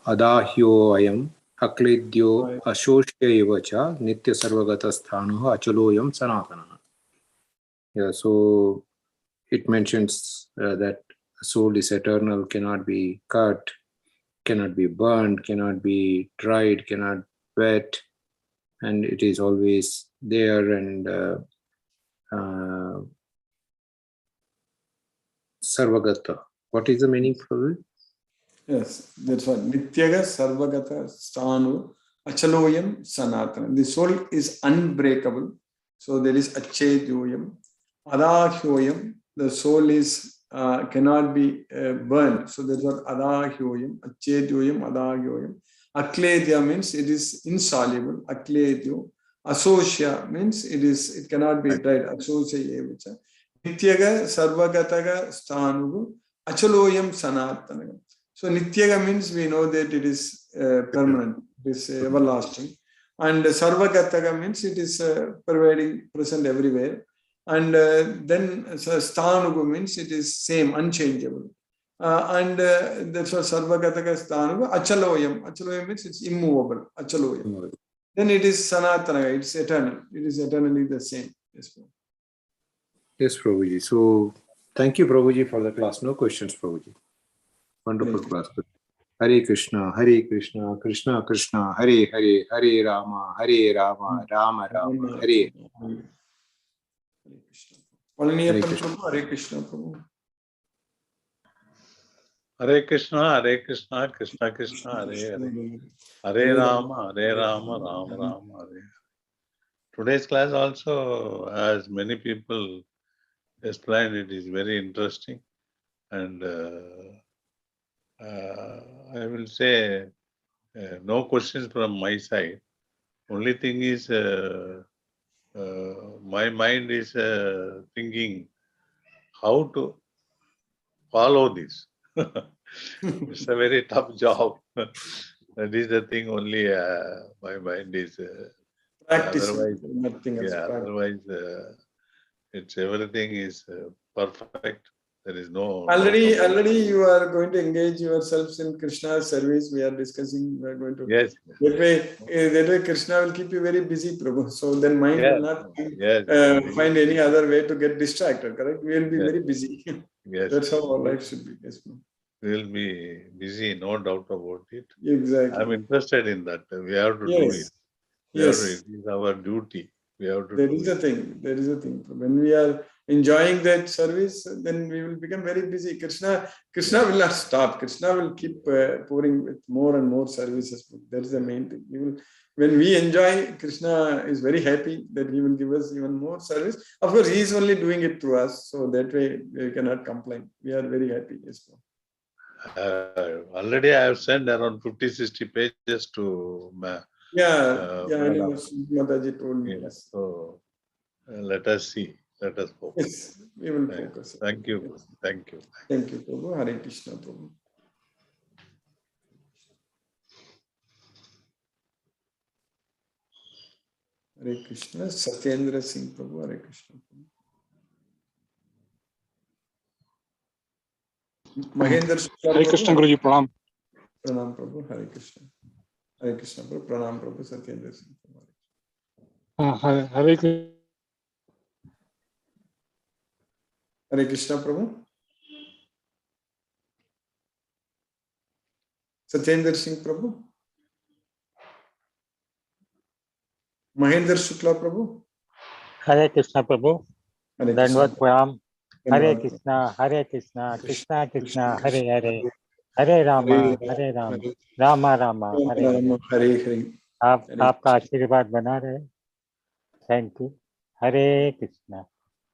adahyo ayam akledyo ashoshya evacha nitya sarvagata sthanoha achaloyam sanatana. Yeah, so it mentions that the soul is eternal, cannot be cut, cannot be burned, cannot be dried, cannot wet, and it is always there. And Sarvagata. What is the meaning for it? Yes, that's what. Nityaga Sarvagata Sthanu Achaloyam Sanatana. The soul is unbreakable. So there is Achedyoyam. Adahyoyam. The soul is cannot be burned. So that's what Adahyoyam. Achedyoyam, Adahyoyam. Akledya means it is insoluble. Akledyo. Asosya means it cannot be dried. Asosya evacha. Nityaga Sarvagataga Sthanu Achaloyam Sanatana. So Nityaga means we know that it is permanent, it is everlasting. And Sarvagataga means it is pervading, present everywhere. And then Sthanugu means it is same, unchangeable. And that's what Sarvagataga Sthanugu. Achaloyam. Achaloyam means it's immovable. Achaloyam. Then it is Sanatana, it's eternal. It is eternally the same. Yes, Yes, Prabhuji. So thank you, Prabhuji, for the class. No questions, Prabhuji. Wonderful class. Hare Krishna, Krishna Krishna, Hare Hare, Hare Rama, Rama Rama, Hare. Hare Krishna Prabhu. Hare Krishna, Krishna Krishna, Hare Hare. Hare Rama, Rama Rama, Hare. Today's class also, as many people explained, it is very interesting. And I will say no questions from my side. Only thing is my mind is thinking how to follow this. It's a very tough job. That is the thing only my mind is practice. Otherwise, nothing else. Otherwise, it's everything is perfect. There is no Already, doubt about it. already you are going to engage yourselves in Krishna's service. We are discussing. We are going to. Yes. That way, Krishna will keep you very busy, Prabhu. So then mind will Yes. not Yes. find any other way to get distracted. Correct? We will be Yes. very busy. Yes. That's how our life should be. Yes, Prabhu. We will be busy, no doubt about it. Exactly. I'm interested in that. We have to do it. Yes. We have to, Yes. it is our duty. We have to There do is it. a thing. There is a thing. When we are enjoying that service, then we will become very busy. Krishna will not stop. Krishna will keep pouring with more and more services. That is the main thing. When we enjoy, Krishna is very happy that he will give us even more service. Of course, he is only doing it through us. So that way we cannot complain. We are very happy. Yes. Already I have sent around 50-60 pages to Yeah, I Madam. know. Mataji told me. Yeah, Yes. so let us see. Let us focus. Yes, we will focus. Thank you. Yes. Thank you. Thank you, Prabhu. Hare Krishna, Prabhu. Hare Krishna. Satyendra Singh, Prabhu. Hare Krishna, Prabhu. Mahendra Shukla, Hare Krishna, Guruji, Pranam. Pranam, Prabhu. Hare Krishna. Hare Krishna, Prabhu. Pranam, Prabhu. Satyendra Singh, Prabhu. Hare Krishna. Hare Krishna, Prabhu. Satyendra Singh, Prabhu. Mahendra Shukla, Prabhu. Hare Krishna, Prabhu. Hare Krishna. Dandavat Pranam. Hare Dhanwad, Krishna, Hare Krishna, Krishna Krishna, Krishna, Hare Hare, Hare Rama, Hare Rama, Rama Rama, Hare Hare. Rama, Hare Hare. आपका आशीर्वाद बना रहे. Thank you. Hare Krishna.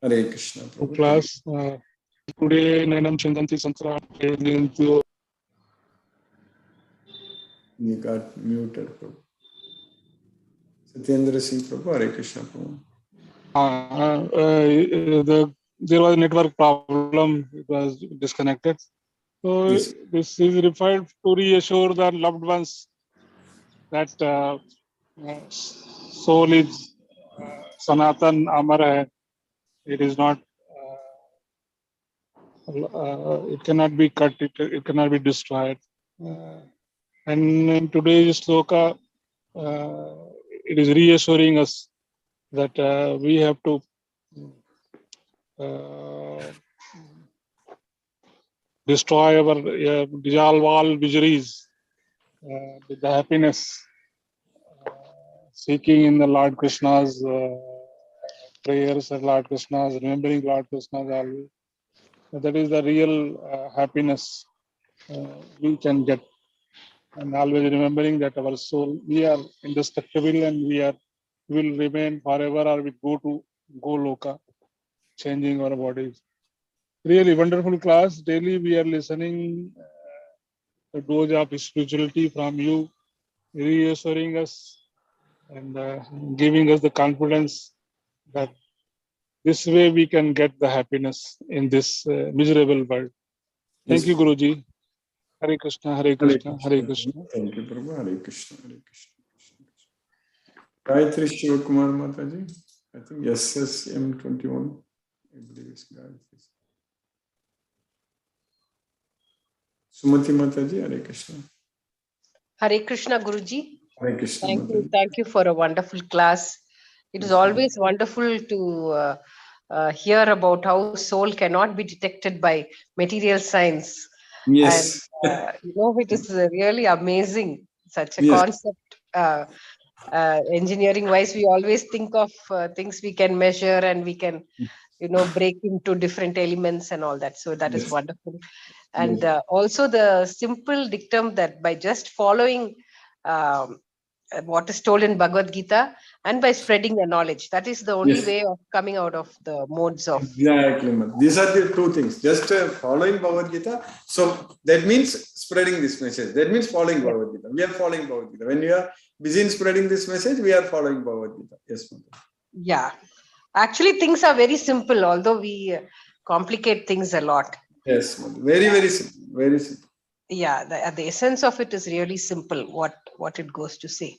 Hare Krishna, Prabhu. Class, today, Nanam Chandanti Santra. You got muted, Prabhu. Satyendra Singh, Prabhu. Hare Krishna, Prabhu. There was a network problem. It was disconnected. So Yes. this is referred to reassure the loved ones that soul is Sanatan Amar hai. It is not. It cannot be cut. It cannot be destroyed. And in today's sloka, it is reassuring us that we have to destroy our dissolve all miseries with the happiness, seeking in the Lord Krishna's prayers and Lord Krishna's, remembering Lord Krishna's always. That is the real happiness we can get. And always remembering that our soul, we are indestructible and we will remain forever, or we go to Goloka, changing our bodies. Really wonderful class. Daily we are listening the dose of spirituality from you, reassuring us and giving us the confidence that this way we can get the happiness in this miserable world. Thank you, Guruji. Hare Krishna, Hare Krishna, Hare Krishna. Thank you, Prabhu. Hare Krishna, Hare Krishna. Gayatri Shivakumar Mataji. I think SSM21. I believe it's Gayatri. Sumati Mataji, Hare Krishna. Hare Krishna, Guruji. Hare Krishna, Thank you. Mataji. Thank you for a wonderful class. It is always wonderful to hear about how soul cannot be detected by material science. Yes. And, it is really amazing, such a Yes. concept. Engineering wise, we always think of things we can measure and we can, break into different elements and all that. So that is wonderful. And also the simple dictum that by just following what is told in Bhagavad Gita and by spreading the knowledge, that is the only way of coming out of the modes of. Exactly. These are the two things. Just following Bhagavad Gita. So that means spreading this message. That means following Bhagavad Gita. We are following Bhagavad Gita. When you are busy in spreading this message, we are following Bhagavad Gita. Yes, Mataji. Yeah. Actually, things are very simple, although we complicate things a lot. Yes, Mataji. Very, very simple. Very simple. Yeah, the essence of it is really simple, what it goes to say.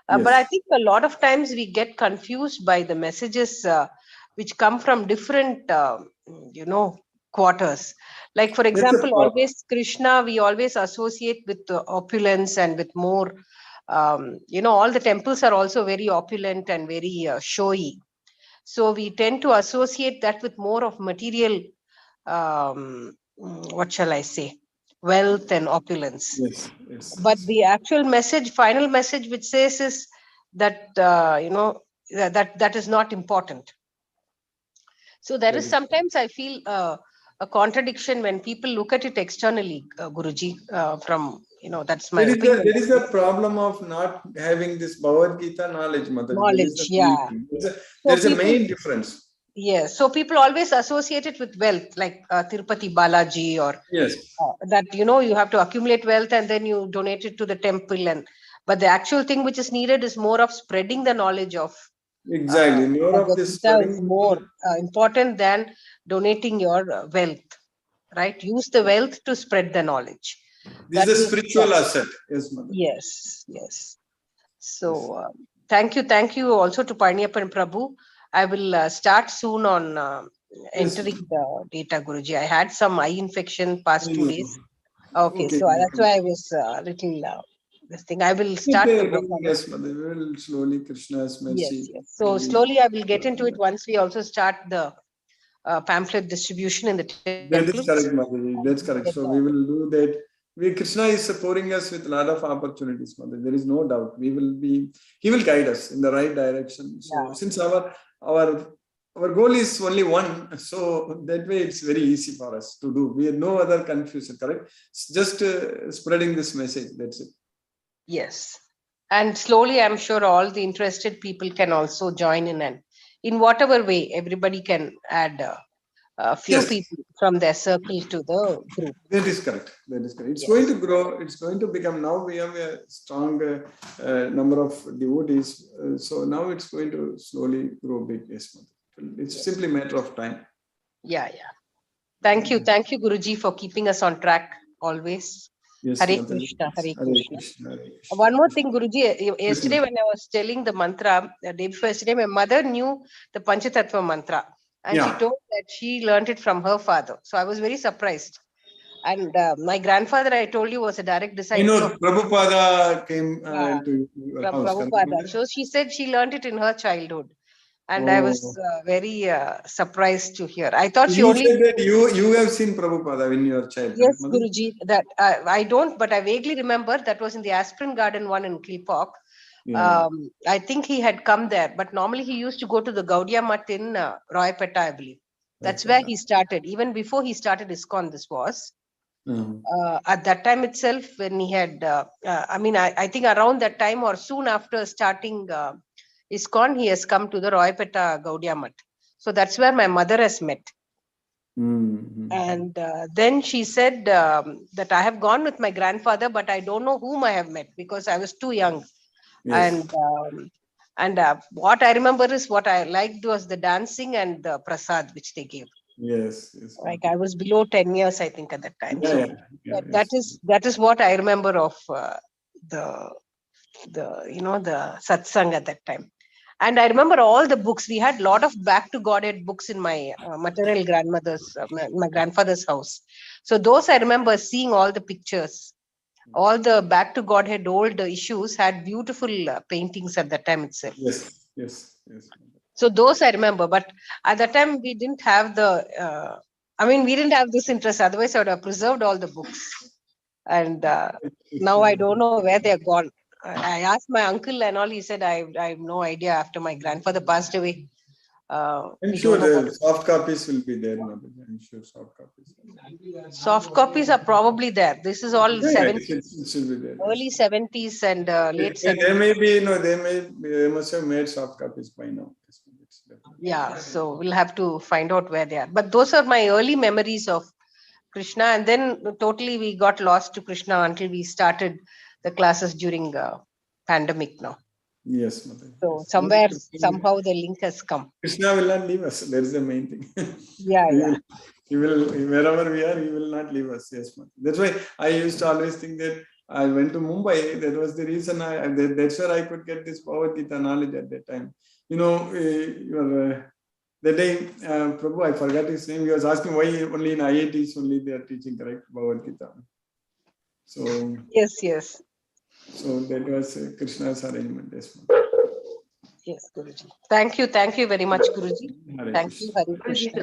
But I think a lot of times we get confused by the messages which come from different, quarters. Like, for That's a example, problem. always Krishna, we always associate with opulence and with more, all the temples are also very opulent and very showy. So we tend to associate that with more of material, what shall I say, wealth and opulence. Yes, yes. But the actual message, final message, which says is that, that is not important. So there is sometimes I feel a contradiction when people look at it externally, Guruji, from, that's my opinion. There is a problem of not having this Bhagavad Gita knowledge, Mother. There is Knowledge, the main yeah. thing. So There's a people, main difference. yes. So people always associate it with wealth, like Tirupati Balaji, or Yes. that, you have to accumulate wealth and then you donate it to the temple. But the actual thing which is needed is more of spreading the knowledge of Exactly. More of Bhagavad this Gita is spreading. more important than donating your wealth, right? Use the wealth to spread the knowledge. This is a spiritual asset. Yes, Mother. Yes, yes. So thank you also to Parniappan Prabhu. I will start soon on entering the data, Guruji. I had some eye infection past 2 days. Okay, so that's why I was little this thing. I will start to work on it. Yes, Mother. We will slowly, Krishna's mercy. Yes. So slowly I will get into it once we also start the pamphlet distribution in the temples. That is correct, Mother. That's correct. So we will do that. Krishna is supporting us with a lot of opportunities, Mother. There is no doubt. He will guide us in the right direction. So since our goal is only one, so that way it's very easy for us to do. We have no other confusion, correct? It's just spreading this message. That's it. Yes. And slowly, I'm sure all the interested people can also join in, and in whatever way, everybody can add a few people from their circle to the group. That is correct. That is correct. It's going to grow. It's going to become, now we have a strong number of devotees. So now it's going to slowly grow big. Yes, it's simply a matter of time. Yeah. Thank you, Guruji, for keeping us on track always. Yes, Hare Krishna, Hare Krishna. One more thing, Guruji. Yesterday, when I was telling the mantra, the day before yesterday, my mother knew the Panchatattva mantra, and she told that she learned it from her father. So I was very surprised. And my grandfather, I told you, was a direct disciple. I know Prabhupada came to your from house. Prabhupada. So she said she learned it in her childhood. And I was very surprised to hear. I thought she only... said that you have seen Prabhupada in your childhood. Yes, Guruji. That I don't, but I vaguely remember that was in the Aspirin Garden one in Kilpauk. I think he had come there, but normally he used to go to the Gaudiya Math in Roypeta, I believe. That's where he started. Even before he started ISKCON, this was. At that time itself, when he had, I think around that time or soon after starting ISKCON, he has come to the Roypeta Gaudiya Math. So that's where my mother has met. And then she said that I have gone with my grandfather, but I don't know whom I have met because I was too young. And what I remember is what I liked was the dancing and the prasad which they gave. Yes. Like I was below 10 years, I think, at that time. That is what I remember of the satsang at that time. And I remember all the books. We had a lot of Back to Godhead books in my maternal grandmother's, my grandfather's house. So those I remember seeing all the pictures. All the Back to Godhead old issues had beautiful paintings at that time itself. Yes. So those I remember. But at that time, we didn't have we didn't have this interest. Otherwise, I would have preserved all the books. And now I don't know where they're gone. I asked my uncle and all. He said, I have no idea after my grandfather passed away. I'm sure the soft copies will be there. I'm sure soft copies. Soft copies are probably there. This is all 70s, it should be there. early 70s and late 70s. There may be, they must have made soft copies by now. Yeah, so we'll have to find out where they are. But those are my early memories of Krishna. And then totally we got lost to Krishna until we started the classes during pandemic now. Yes, Mother. So somewhere, somehow the link has come. Krishna will not leave us. That is the main thing. He will, wherever we are, he will not leave us. Yes, Mother. That's why I used to always think that I went to Mumbai. That was the reason that's where I could get this Bhagavad Gita knowledge at that time. Your That day, Prabhu, I forgot his name. He was asking why only in IITs only they are teaching correct Bhagavad Gita. So Yes. So that was Krishna's arrangement. Yes, Guruji. Thank you very much, Guruji. Hare Thank you, Hare Krishna.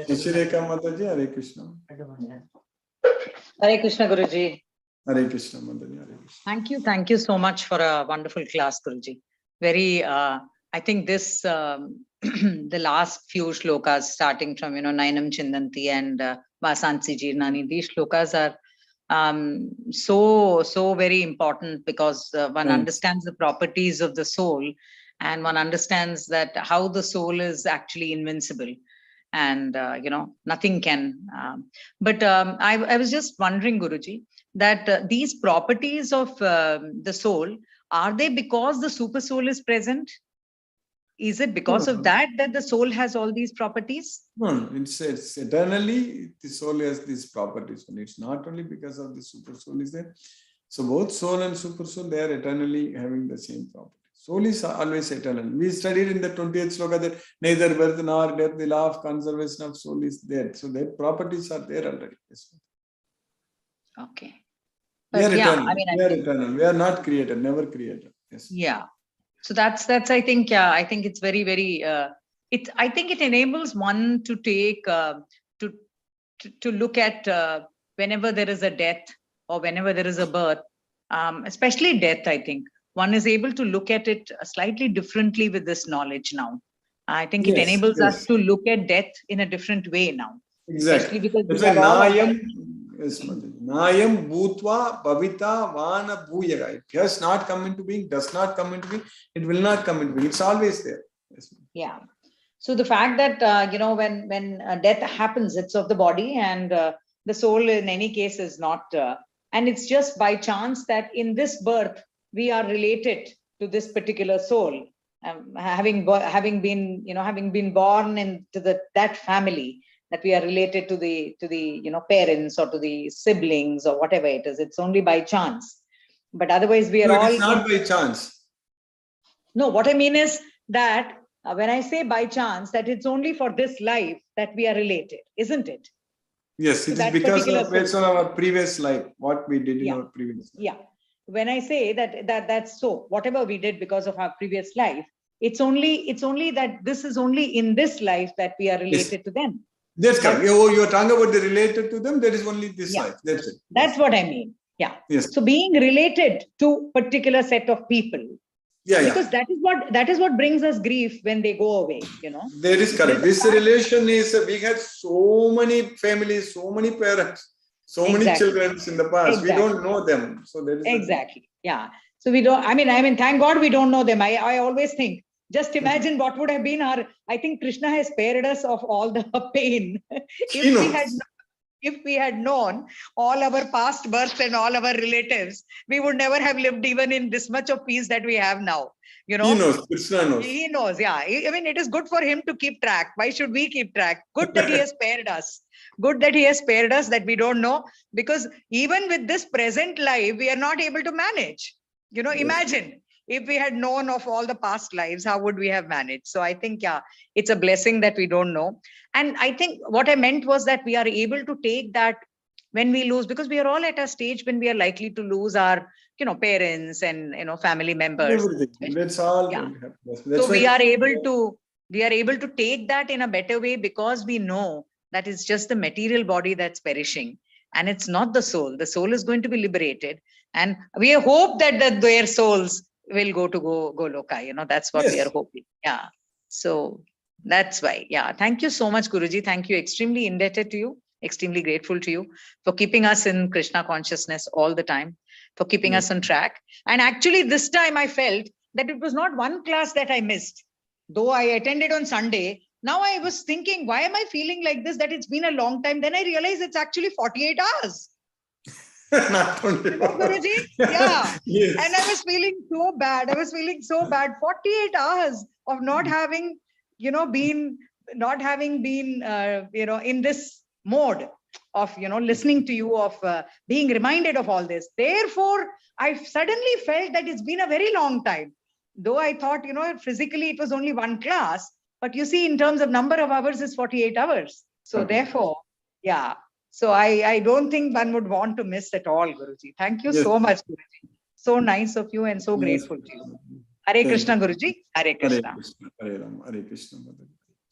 Shishireka Mataji, Hare Krishna. Hare Krishna, Guruji. Hare Krishna, Mataji, Hare Krishna. Thank you so much for a wonderful class, Guruji. Very, I think this, the last few shlokas starting from, Nainam Chindanti and Vasansi Jirnani, these shlokas are so very important because one understands the properties of the soul and one understands that how the soul is actually invincible and nothing can I was just wondering, Guruji, that these properties of the soul, are they because the super soul is present? Is it because of that the soul has all these properties? No, it's eternally the soul has these properties. And it's not only because of the super soul is there. So both soul and super soul, they are eternally having the same property. Soul is always eternal. We studied in the 20th sloka that neither birth nor death, the law of conservation of soul is there. So their properties are there already. Yes. Okay. We are eternal. We are eternal. We are not created, never created. Yes. Yeah. So that's I think I think it's very I think it enables one to take to look at whenever there is a death or whenever there is a birth, especially death. I think one is able to look at it slightly differently with this knowledge now. I think it enables us to look at death in a different way now. Exactly. Because Nayam Bhutva Bhavita Vana Bhuyaga. It has not come into being, does not come into being, it will not come into being. It's always there. Yes. Yeah. So the fact that when death happens, it's of the body, and the soul in any case is not, and it's just by chance that in this birth we are related to this particular soul, having been born into that family, that we are related to the parents or to the siblings or whatever it is. It's only by chance, but otherwise we are all. It's not by chance. No, what I mean is that when I say by chance, that it's only for this life that we are related, isn't it? Yes, it is because based on our previous life, what we did in our previous life. Yeah. When I say that's so, whatever we did because of our previous life, it's only that this is only in this life that we are related to them. That's correct. You're talking about the related to them, there is only this life. That's it. That's what I mean. Yeah. Yes. So being related to particular set of people. Because that is what brings us grief when they go away, That is correct. This relation is, we had so many families, so many parents, so many children in the past. We don't know them. So that is exactly. Yeah. So we don't, I mean, thank God we don't know them. I always think, just imagine what would have been I think Krishna has spared us of all the pain. If we had known all our past births and all our relatives, we would never have lived even in this much of peace that we have now. He knows. Krishna knows. He knows. Yeah. I mean, it is good for him to keep track. Why should we keep track? Good that he has spared us. Good that he has spared us, that we don't know. Because even with this present life, we are not able to manage. Imagine if we had known of all the past lives, how would we have managed? So I think, it's a blessing that we don't know. And I think what I meant was that we are able to take that when we lose, because we are all at a stage when we are likely to lose our, parents and, family members. Everything. That's all. Yeah. So we are able to take that in a better way, because we know that it's just the material body that's perishing and it's not the soul. The soul is going to be liberated. And we hope that their souls will go to Goloka. That's what we are hoping. Yeah. So that's why. Yeah. Thank you so much, Guruji. Thank you. Extremely indebted to you. Extremely grateful to you for keeping us in Krishna consciousness all the time, for keeping us on track. And actually this time I felt that it was not one class that I missed, though I attended on Sunday. Now I was thinking, why am I feeling like this, that it's been a long time? Then I realized it's actually 48 hours. Not only Guruji? Yeah. Yes. And I was feeling so bad. 48 hours of not having, been in this mode of, listening to you, of being reminded of all this. Therefore, I suddenly felt that it's been a very long time. though I thought, physically it was only one class, but you see, in terms of number of hours, is 48 hours. So therefore, yeah. So I don't think one would want to miss at all, Guruji. Thank you so much, Guruji. So nice of you and so grateful to you. Hare Krishna, Guruji. Hare Krishna. Hare Ram. Hare Krishna.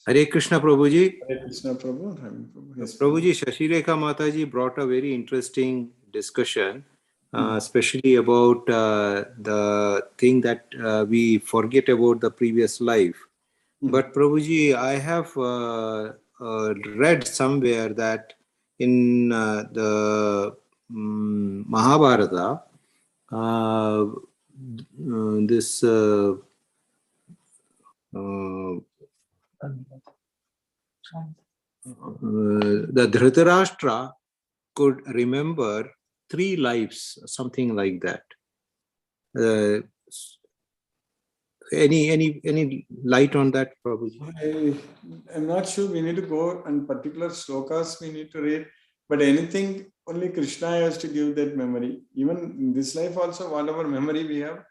Hare Krishna, Prabhuji. Hare Krishna, Prabhu. Prabhu. Yes, Prabhuji, Shashireka Mataji brought a very interesting discussion, especially about the thing that we forget about the previous life. But Prabhuji, I have read somewhere that in the Mahabharata, this the Dhritarashtra could remember 3 lives, something like that. Any light on that, Prabhuji? I'm not sure. We need to go on particular slokas we need to read, but anything, only Krishna has to give that memory. Even in this life also, whatever memory we have,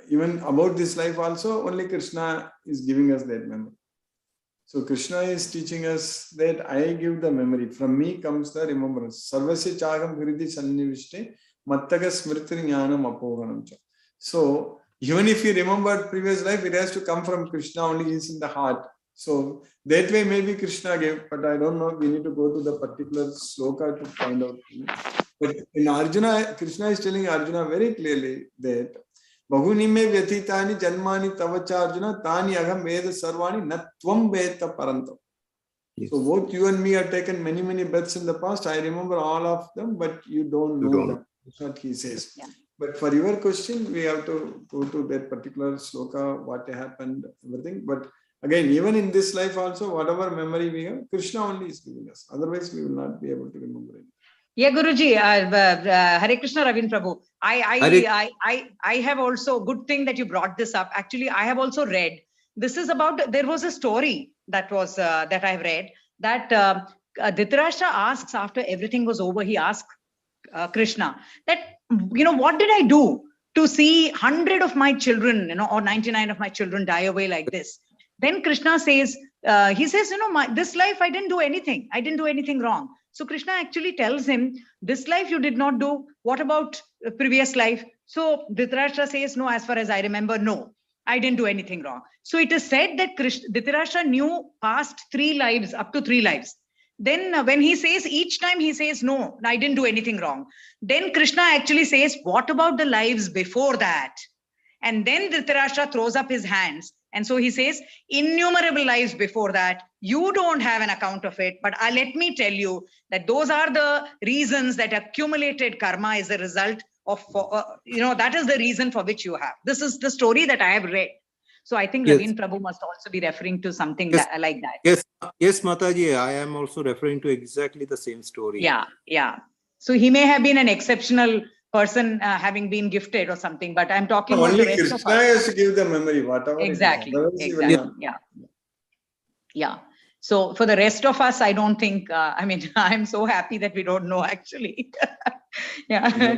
even about this life also, only Krishna is giving us that memory. So Krishna is teaching us that I give the memory. From me comes the remembrance. Sarvasya chagam hridi sannivishte mattaga smriti jnanam apohanam cha. So even if you remember previous life, it has to come from Krishna, only is in the heart. So that way maybe Krishna gave, but I don't know. We need to go to the particular sloka to find out. But in Arjuna, Krishna is telling Arjuna very clearly that Bahuni me vyatitani janmani tavacharjuna tani agam veda sarvani natvam veta parantam. So both you and me have taken many births in the past. I remember all of them, but you don't know them. That's what he says. Yeah. But for your question, we have to go to that particular sloka, what happened, everything. But again, even in this life also, whatever memory we have, Krishna only is giving us. Otherwise, we will not be able to remember it. Yeah, Guruji, Hare Krishna, Ravin Prabhu. I have also, good thing that you brought this up. Actually, I have also read, this is about, there was a story that was, that I've read, that Dhritarashtra asks after everything was over, he asked Krishna that, what did I do to see 100 of my children, or 99 of my children die away like this? Then Krishna says, he says, this life, I didn't do anything. I didn't do anything wrong. So Krishna actually tells him, this life you did not do. What about previous life? So Dhritarashtra says, no, as far as I remember, no, I didn't do anything wrong. So it is said that Dhritarashtra knew past 3 lives, up to 3 lives. Then when he says, each time he says, no, I didn't do anything wrong. Then Krishna actually says, what about the lives before that? And then Dhritarashtra throws up his hands. And so he says, innumerable lives before that, you don't have an account of it. But let me tell you that those are the reasons that accumulated karma is the result of, that is the reason for which you have. This is the story that I have read. So I think Ravin Prabhu must also be referring to something like that. Yes, Mataji, I am also referring to exactly the same story. Yeah. So he may have been an exceptional person having been gifted or something, but I'm talking about the rest Krishna of us. has to give the memory, whatever. Exactly. Yeah. So for the rest of us, I don't think, I'm so happy that we don't know actually. Yeah.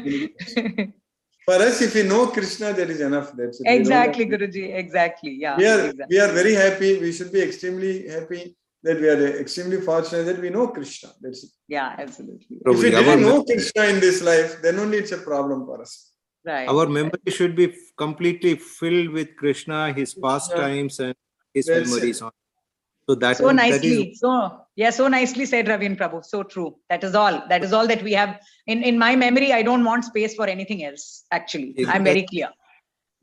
For us, if we know Krishna, that is enough. That's it. Exactly, Guruji. Exactly. Yeah. We are very happy. We should be extremely happy that we are extremely fortunate that we know Krishna. That's it. Yeah, absolutely. If we didn't know Krishna in this life, then only it's a problem for us. Right. Our memory should be completely filled with Krishna, his pastimes, and his memories. So nicely said, Ravin Prabhu. So true. That is all that we have. In my memory, I don't want space for anything else, actually. I'm very clear.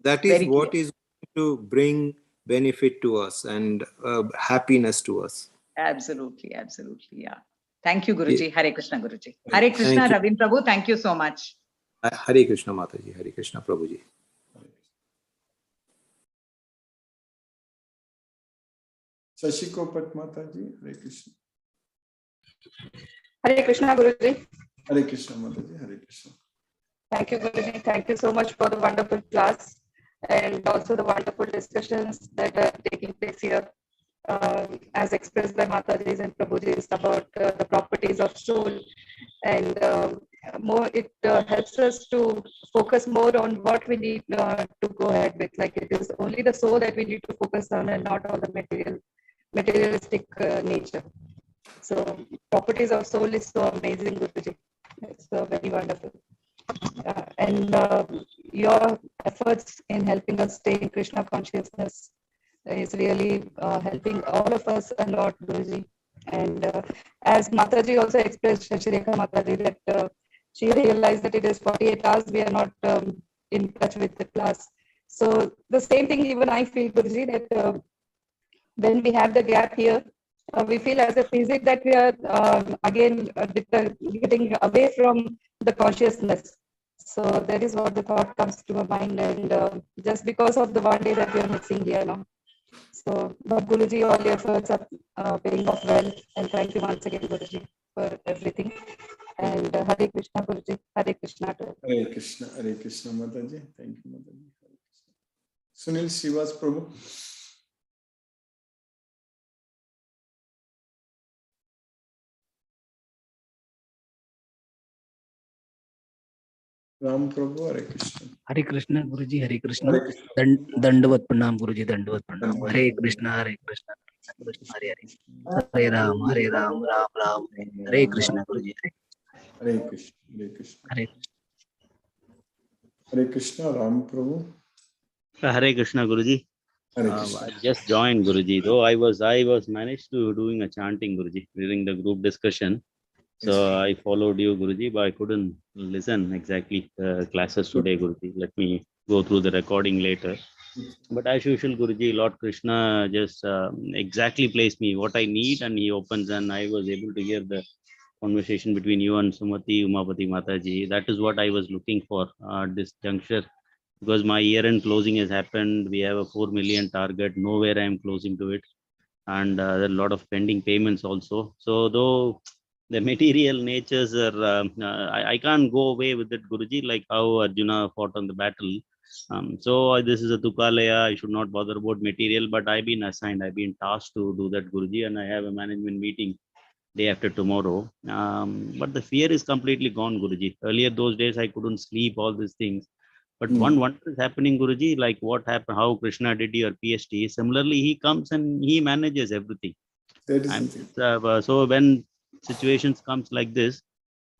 That is what is going to bring benefit to us and happiness to us. Absolutely. Yeah. Thank you, Guruji. Hare Krishna, Guruji. Hare Krishna, Ravin Prabhu. Thank you so much. Hare Krishna, Mataji. Hare Krishna, Prabhuji. Sashikopat Mataji. Hare Krishna. Hare Krishna, Guruji. Hare Krishna, Mataji. Hare Krishna. Thank you, Guruji. Thank you so much for the wonderful class and also the wonderful discussions that are taking place here. As expressed by Matajis and Prabhujis about the properties of soul. And more, it helps us to focus more on what we need to go ahead with. Like it is only the soul that we need to focus on and not all the materialistic nature. So properties of soul is so amazing, Guruji. It's very wonderful. And your efforts in helping us stay in Krishna consciousness is really helping all of us a lot, Guruji. And as Mataji also expressed, Shashireka Mataji, that she realized that it is 48 hours we are not in touch with the class. So the same thing even I feel, Guruji, that when we have the gap here, we feel as a physic that we are again getting away from the consciousness. So that is what the thought comes to my mind, and just because of the one day that we are missing here now. So, but Guruji, all your efforts are paying off well, and thank you once again, Guruji, for everything. And Hare Krishna, Guruji, Hare Krishna. Hare Krishna, Mataji. Thank you, Mataji. Sunil Srivas Prabhu. Ram Prabhu, Hare Krishna. Hare Krishna, Guruji, Hare Krishna. Hare Krishna. Dandavat Pranam, Guruji, Dandavat Pranam. Hare Krishna, Hare Krishna, Krishna Hare Hare. Hare Ram, Ram Ram. Hare Krishna, Guruji. Hare Krishna, Hare Krishna. Hare Hare Krishna, Ram Prabhu. Hare Krishna, Guruji. I just joined, Guruji. Though I was managed to doing a chanting, Guruji, during the group discussion. So I followed you, Guruji, but I couldn't listen exactly classes today, Guruji. Let me go through the recording later. But as usual, Guruji, Lord Krishna just exactly placed me what I need, and he opens, and I was able to hear the conversation between you and Sumati Umapati Mataji. That is what I was looking for at this juncture, because my year-end closing has happened. We have a 4 million target. Nowhere I am closing to it, and there are a lot of pending payments also. So though the material natures are, I can't go away with it, Guruji, like how Arjuna fought on the battle. So this is a Tukalaya. I should not bother about material, but I've been assigned, I've been tasked to do that, Guruji, and I have a management meeting day after tomorrow. But the fear is completely gone, Guruji. Earlier those days I couldn't sleep, all these things. But one wonder is happening, Guruji, like what happened, how Krishna did your PhD. Similarly, he comes and he manages everything. So when situations comes like this,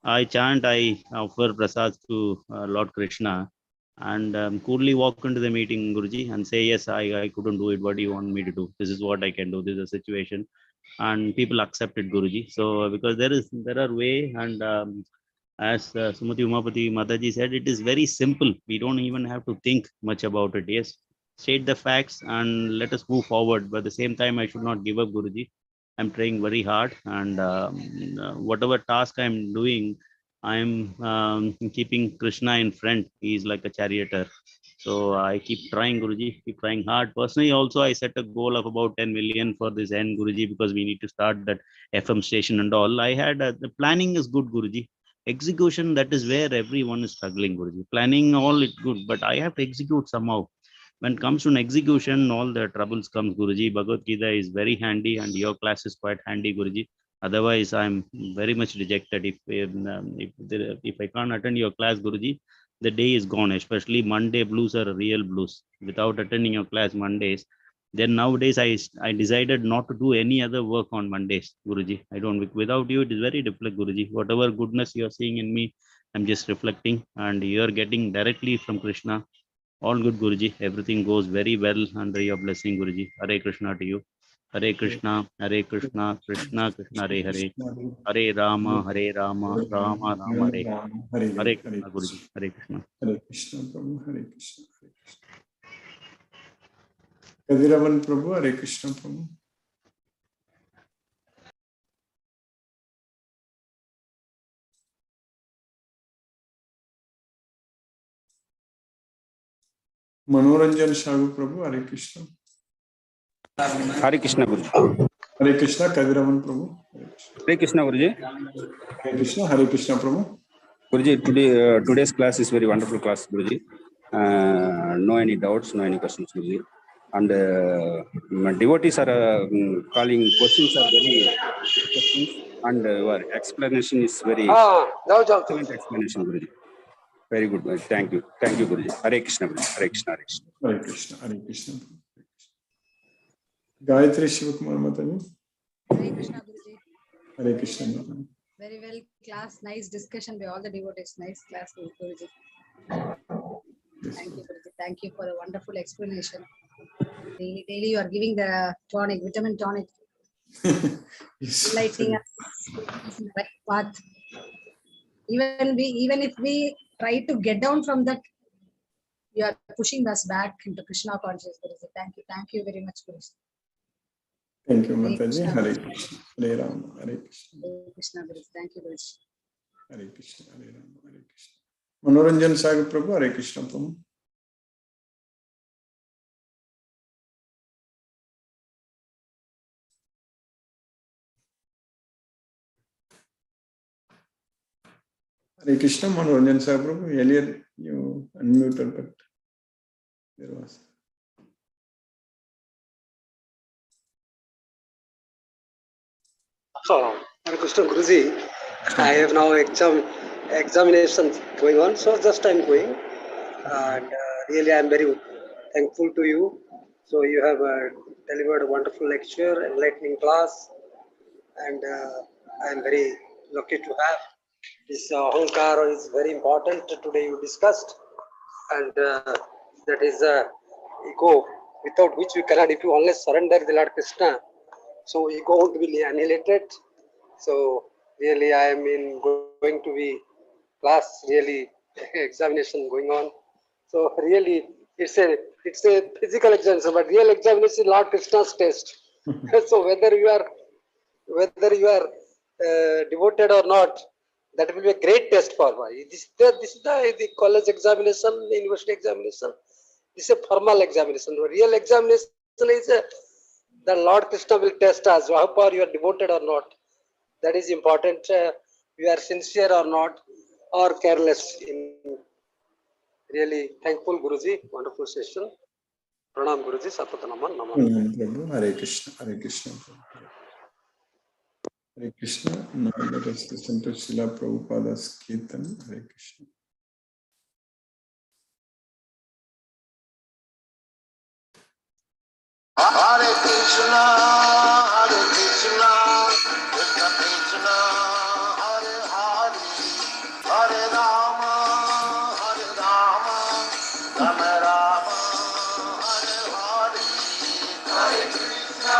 I chant, I offer prasad to Lord Krishna, and coolly walk into the meeting, Guruji, and say, yes, I couldn't do it. What do you want me to do? This is what I can do. This is a situation, and people accept it, Guruji. So because there are way, and as Sumati Umapati Mataji said, it is very simple. We don't even have to think much about it. Yes, state the facts and let us move forward. But at the same time, I should not give up, Guruji. I'm trying very hard, and whatever task I'm doing, I'm keeping Krishna in front. He's like a charioteer. So I keep trying, Guruji, keep trying hard. Personally, also, I set a goal of about 10 million for this end, Guruji, because we need to start that FM station and all. I had the planning is good, Guruji. Execution, that is where everyone is struggling, Guruji. Planning, all is good, but I have to execute somehow. When it comes to an execution, all the troubles comes, Guruji. Bhagavad Gita is very handy, and your class is quite handy, Guruji. Otherwise, I'm very much rejected. If I can't attend your class, Guruji, the day is gone. Especially Monday blues are real blues. Without attending your class Mondays, then nowadays I decided not to do any other work on Mondays, Guruji. I don't. Without you, it is very difficult, Guruji. Whatever goodness you are seeing in me, I'm just reflecting, and you are getting directly from Krishna. All good, Guruji. Everything goes very well under your blessing, Guruji. Hare Krishna to you. Hare Krishna, Krishna Krishna, Hare Hare. Hare Rama, Rama Rama, Hare Hare. Hare Krishna, Guruji. Hare Krishna. Hare Krishna, Prabhu. Hare Krishna. Hare Krishna. Kadiravan Prabhu, Hare Krishna, Prabhu. Manoranjan Shagu Prabhu, Hare Krishna. Hare Krishna, Guruji. Hare Krishna, Kadiravan Prabhu. Hare Krishna, Guruji. Hare Krishna, Hare Krishna, Prabhu. Guruji, today's class is very wonderful class, Guruji. No any doubts, no any questions, Guruji. And my devotees are calling questions are very questions, and your explanation is very excellent explanation, Guruji. Very good. Thank you. Thank you, Guruji. Hare Krishna, Guruji. Hare Krishna, Hare Krishna. Hare Krishna, Hare Krishna. Gayatri Shivakumar Mataji. Hare Krishna, Guruji. Hare Krishna. Mataji. Very well class, nice discussion by all the devotees. Nice class, Guruji. Thank you, Guruji. Thank you for the wonderful explanation. Daily you are giving the tonic, vitamin tonic, enlightening us in the right path. Even if we try to get down from that, you are pushing us back into Krishna consciousness, Guruji. Thank you very much, Guruji. Thank you, Mataji. Hare Krishna, Hare Rama, Hare Krishna. Hare Krishna, Guruji. Thank you, Guruji. Hare Krishna, Hare Rama, Hare Krishna. Manoranjan Sagar Prabhu, Hare Krishna, Prabhu. Hare Krishna, Manoranjan Sagar Prabhu. Earlier you unmuted, but there was. Hare Krishna, Guruji. I have now examinations going on, so just I'm going, and really I'm very thankful to you. So you have delivered a wonderful lecture, enlightening class, and I am very lucky to have this. Ahankara is very important. Today you discussed, and that is ego, without which we cannot. If you only surrender the Lord Krishna, so ego won't be annihilated. So really I am going to be class, really examination going on. So really it's a physical examination, but real examination is Lord Krishna's test. So whether you are devoted or not, that will be a great test for me. This is the college examination, the university examination. This is a formal examination. The real examination is the Lord Krishna will test us, how far you are devoted or not. That is important. You are sincere or not, or careless. Really thankful, Guruji. Wonderful session. Pranam, Guruji. Sapatanaman. Naman. Prabhu, Hare Krishna, Hare Krishna. Hare Krishna. Now let us listen to Srila Prabhupada's Kirtan. Hare Krishna. Hare Krishna, Hare Krishna, Krishna Krishna, Hare Hare, Hare Rama, Rama Rama, Hare Hare, Hare Krishna,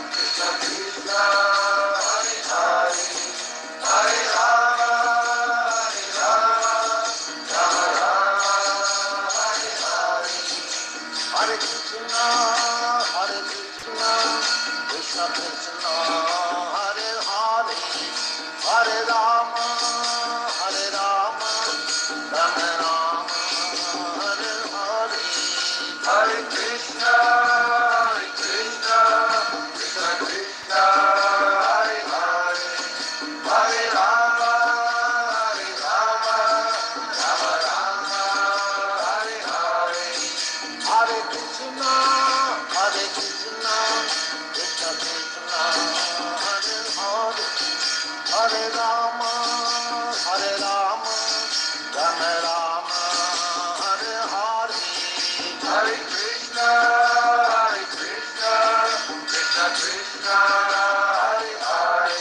Krishna Krishna, Hare Hare, Hare Rama, Rama Hare Hare. Hare Krishna, Krishna Krishna, Hare Hare, Hare Rama, Rama Rama, Hare Hare, Hare Krishna, Krishna Krishna, Hare Hare, Hare Rama, Rama Rama, Hare Hare. Hare Krishna, Krishna Krishna, Hare Hare, Hare Rama, Rama Rama, Hare Hare, Hare Krishna, Krishna Krishna, Hare Hare,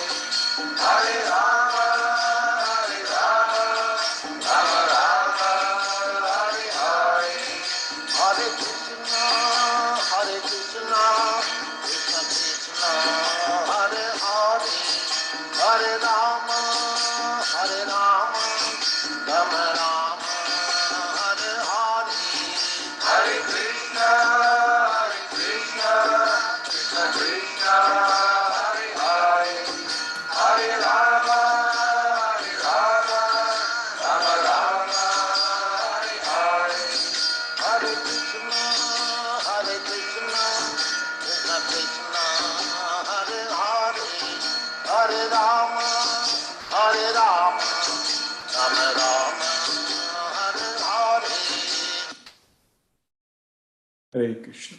Hare Rama, Rama Rama, Hare Hare. Hare Krishna, Krishna Krishna, Hare Hare, Hare Rama, Rama Rama, Hare Hare, Hare Krishna, Krishna Krishna, Hare Hare, Hare Rama, Rama Rama, Hare Hare. Hare Krishna, Krishna Krishna, Hare Hare, Hare Rama, Rama Rama, Hare Hare. Hare Krishna.